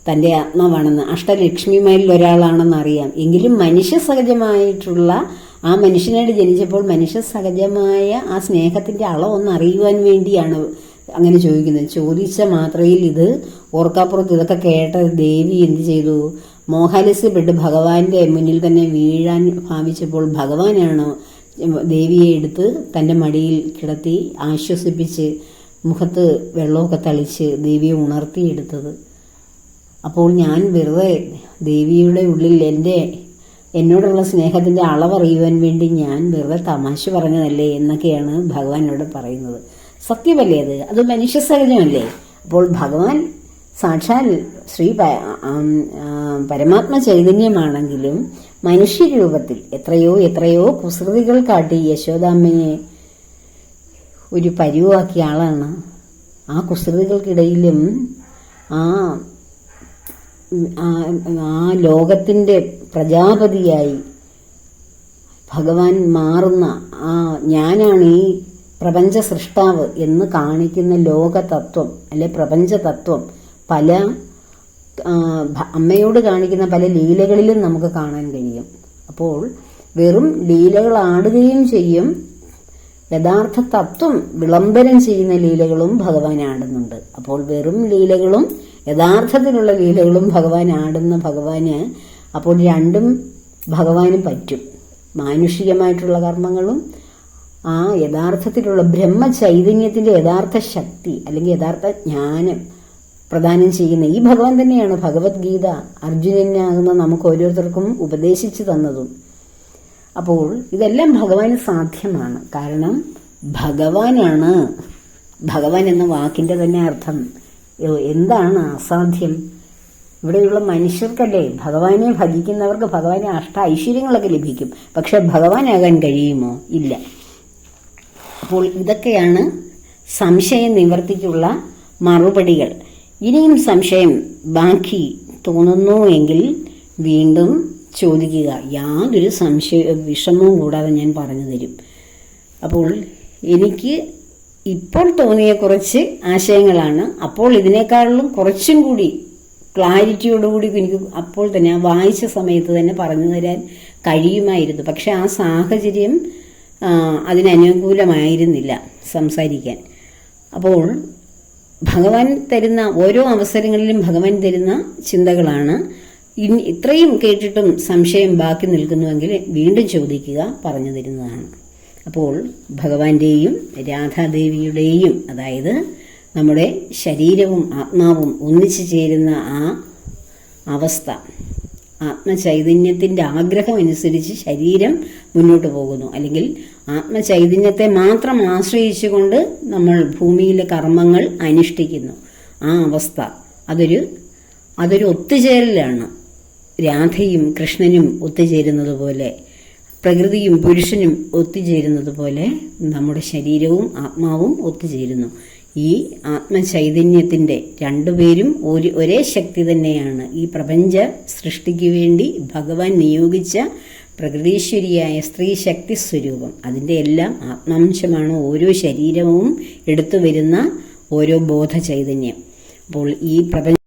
A: തൻ്റെ ആത്മാവാണെന്ന്, അഷ്ടലക്ഷ്മിമാരിൽ ഒരാളാണെന്ന് അറിയാം. എങ്കിലും മനുഷ്യ സഹജമായിട്ടുള്ള ആ മനുഷ്യനായിട്ട് ജനിച്ചപ്പോൾ മനുഷ്യ സഹജമായ ആ സ്നേഹത്തിൻ്റെ അളവൊന്ന് അറിയുവാൻ വേണ്ടിയാണ് അങ്ങനെ ചോദിക്കുന്നത്. ചോദിച്ച മാത്രയിൽ ഇത് ഓർക്കാപ്പുറത്ത് ഇതൊക്കെ കേട്ട ദേവി എന്ത് ചെയ്തു? മോഹാലസ്യപ്പെട്ട് ഭഗവാന്റെ മുന്നിൽ തന്നെ വീഴാൻ ഭാവിച്ചപ്പോൾ ഭഗവാനാണ് ദേവിയെ എടുത്ത് തൻ്റെ മടിയിൽ കിടത്തി ആശ്വസിപ്പിച്ച് മുഖത്ത് വെള്ളമൊക്കെ തളിച്ച് ദേവിയെ ഉണർത്തിയെടുത്തത്. അപ്പോൾ ഞാൻ വെറുതെ ദേവിയുടെ ഉള്ളിൽ എന്നോടുള്ള സ്നേഹത്തിൻ്റെ അളവറിയുവാൻ വേണ്ടി ഞാൻ വെറുതെ തമാശ പറഞ്ഞതല്ലേ എന്നൊക്കെയാണ് ഭഗവാനോട് പറയുന്നത്. സത്യമല്ലേ അത് മനുഷ്യ സഹജമല്ലേ? അപ്പോൾ ഭഗവാൻ സാക്ഷാൽ ശ്രീ പരമാത്മ ചൈതന്യമാണെങ്കിലും മനുഷ്യരൂപത്തിൽ എത്രയോ കുസൃതികൾ കാട്ടി യശോദാമ്മയെ ഒരു പരുവാക്കിയ ആളാണ്. ആ കുസൃതികൾക്കിടയിലും ആ ലോകത്തിൻ്റെ പ്രജാപതിയായി ഭഗവാൻ മാറുന്ന ഞാനാണ് ഈ പ്രപഞ്ച സൃഷ്ടാവ് എന്ന് കാണിക്കുന്ന ലോകതത്വം അല്ലെ പ്രപഞ്ചതത്വം പല അമ്മയോട് കാണിക്കുന്ന പല ലീലകളിലും നമുക്ക് കാണാൻ കഴിയും. അപ്പോൾ വെറും ലീലകൾ ആടുകയും ചെയ്യും, യഥാർത്ഥ തത്വം വിളംബരം ചെയ്യുന്ന ലീലകളും ഭഗവാൻ ആടുന്നുണ്ട്. അപ്പോൾ വെറും ലീലകളും യഥാർത്ഥത്തിലുള്ള ലീലകളും ഭഗവാൻ ആടുന്ന ഭഗവാന് അപ്പോൾ രണ്ടും ഭഗവാന് പറ്റും. മാനുഷികമായിട്ടുള്ള കർമ്മങ്ങളും ആ യഥാർത്ഥത്തിലുള്ള ബ്രഹ്മചൈതന്യത്തിൻ്റെ യഥാർത്ഥ ശക്തി അല്ലെങ്കിൽ യഥാർത്ഥ ജ്ഞാനം പ്രദാനം ചെയ്യുന്ന ഈ ഭഗവാൻ തന്നെയാണ് ഭഗവത്ഗീത അർജുനനാകുന്ന നമുക്ക് ഓരോരുത്തർക്കും ഉപദേശിച്ചു തന്നതും. അപ്പോൾ ഇതെല്ലാം ഭഗവാന് സാധ്യമാണ്. കാരണം ഭഗവാനാണ്. ഭഗവാൻ എന്ന വാക്കിൻ്റെ തന്നെ അർത്ഥം എന്താണ്? അസാധ്യം. ഇവിടെയുള്ള മനുഷ്യർക്കല്ലേ, ഭഗവാനെ ഭജിക്കുന്നവർക്ക് ഭഗവാനെ അഷ്ട ഐശ്വര്യങ്ങളൊക്കെ ലഭിക്കും. പക്ഷെ ഭഗവാനാകാൻ കഴിയുമോ? ഇല്ല. അപ്പോൾ ഇതൊക്കെയാണ് സംശയ നിവർത്തിക്കുള്ള മറുപടികൾ. ഇനിയും സംശയം ബാക്കി തോന്നുന്നു എങ്കിൽ വീണ്ടും ചോദിക്കുക. യാതൊരു വിഷമവും കൂടാതെ ഞാൻ പറഞ്ഞു തരും. അപ്പോൾ എനിക്ക് ഇപ്പോൾ തോന്നിയ കുറച്ച് ആശയങ്ങളാണ്. അപ്പോൾ ഇതിനേക്കാളും കുറച്ചും കൂടി ക്ലാരിറ്റിയോടുകൂടി എനിക്ക് അപ്പോൾ തന്നെ ആ വായിച്ച സമയത്ത് തന്നെ പറഞ്ഞു തരാൻ കഴിയുമായിരുന്നു. പക്ഷെ ആ സാഹചര്യം അതിനനുകൂലമായിരുന്നില്ല സംസാരിക്കാൻ. അപ്പോൾ ഭഗവാൻ തരുന്ന ഓരോ അവസരങ്ങളിലും ഭഗവാൻ തരുന്ന ചിന്തകളാണ്. ഇത്രയും കേട്ടിട്ടും സംശയം ബാക്കി നിൽക്കുന്നുവെങ്കിൽ വീണ്ടും ചോദിക്കുക, പറഞ്ഞു തരുന്നതാണ്. അപ്പോൾ ഭഗവാന്റെയും രാധാദേവിയുടെയും, അതായത് നമ്മുടെ ശരീരവും ആത്മാവും ഒന്നിച്ചു ചേരുന്ന ആ അവസ്ഥ, ആത്മചൈതന്യത്തിൻ്റെ ആഗ്രഹം അനുസരിച്ച് ശരീരം മുന്നോട്ട് പോകുന്നു. അല്ലെങ്കിൽ ആത്മചൈതന്യത്തെ മാത്രം ആശ്രയിച്ചുകൊണ്ട് നമ്മൾ ഭൂമിയിലെ കർമ്മങ്ങൾ അനുഷ്ഠിക്കുന്നു. ആ അവസ്ഥ അതൊരു ഒത്തുചേരലാണ്. രാധയും കൃഷ്ണനും ഒത്തുചേരുന്നത് പോലെ, പ്രകൃതിയും പുരുഷനും ഒത്തുചേരുന്നത് പോലെ നമ്മുടെ ശരീരവും ആത്മാവും ഒത്തുചേരുന്നു. ഈ ആത്മചൈതന്യത്തിൻ്റെ രണ്ടുപേരും ഒരേ ശക്തി തന്നെയാണ്. ഈ പ്രപഞ്ച സൃഷ്ടിക്ക് വേണ്ടി ഭഗവാൻ നിയോഗിച്ച പ്രകൃതീശ്വരിയായ സ്ത്രീ ശക്തി സ്വരൂപം. അതിൻ്റെ എല്ലാം ആത്മാംശമാണ് ഓരോ ശരീരവും എടുത്തു വരുന്ന ഓരോ ബോധചൈതന്യം. അപ്പോൾ ഈ പ്രപഞ്ച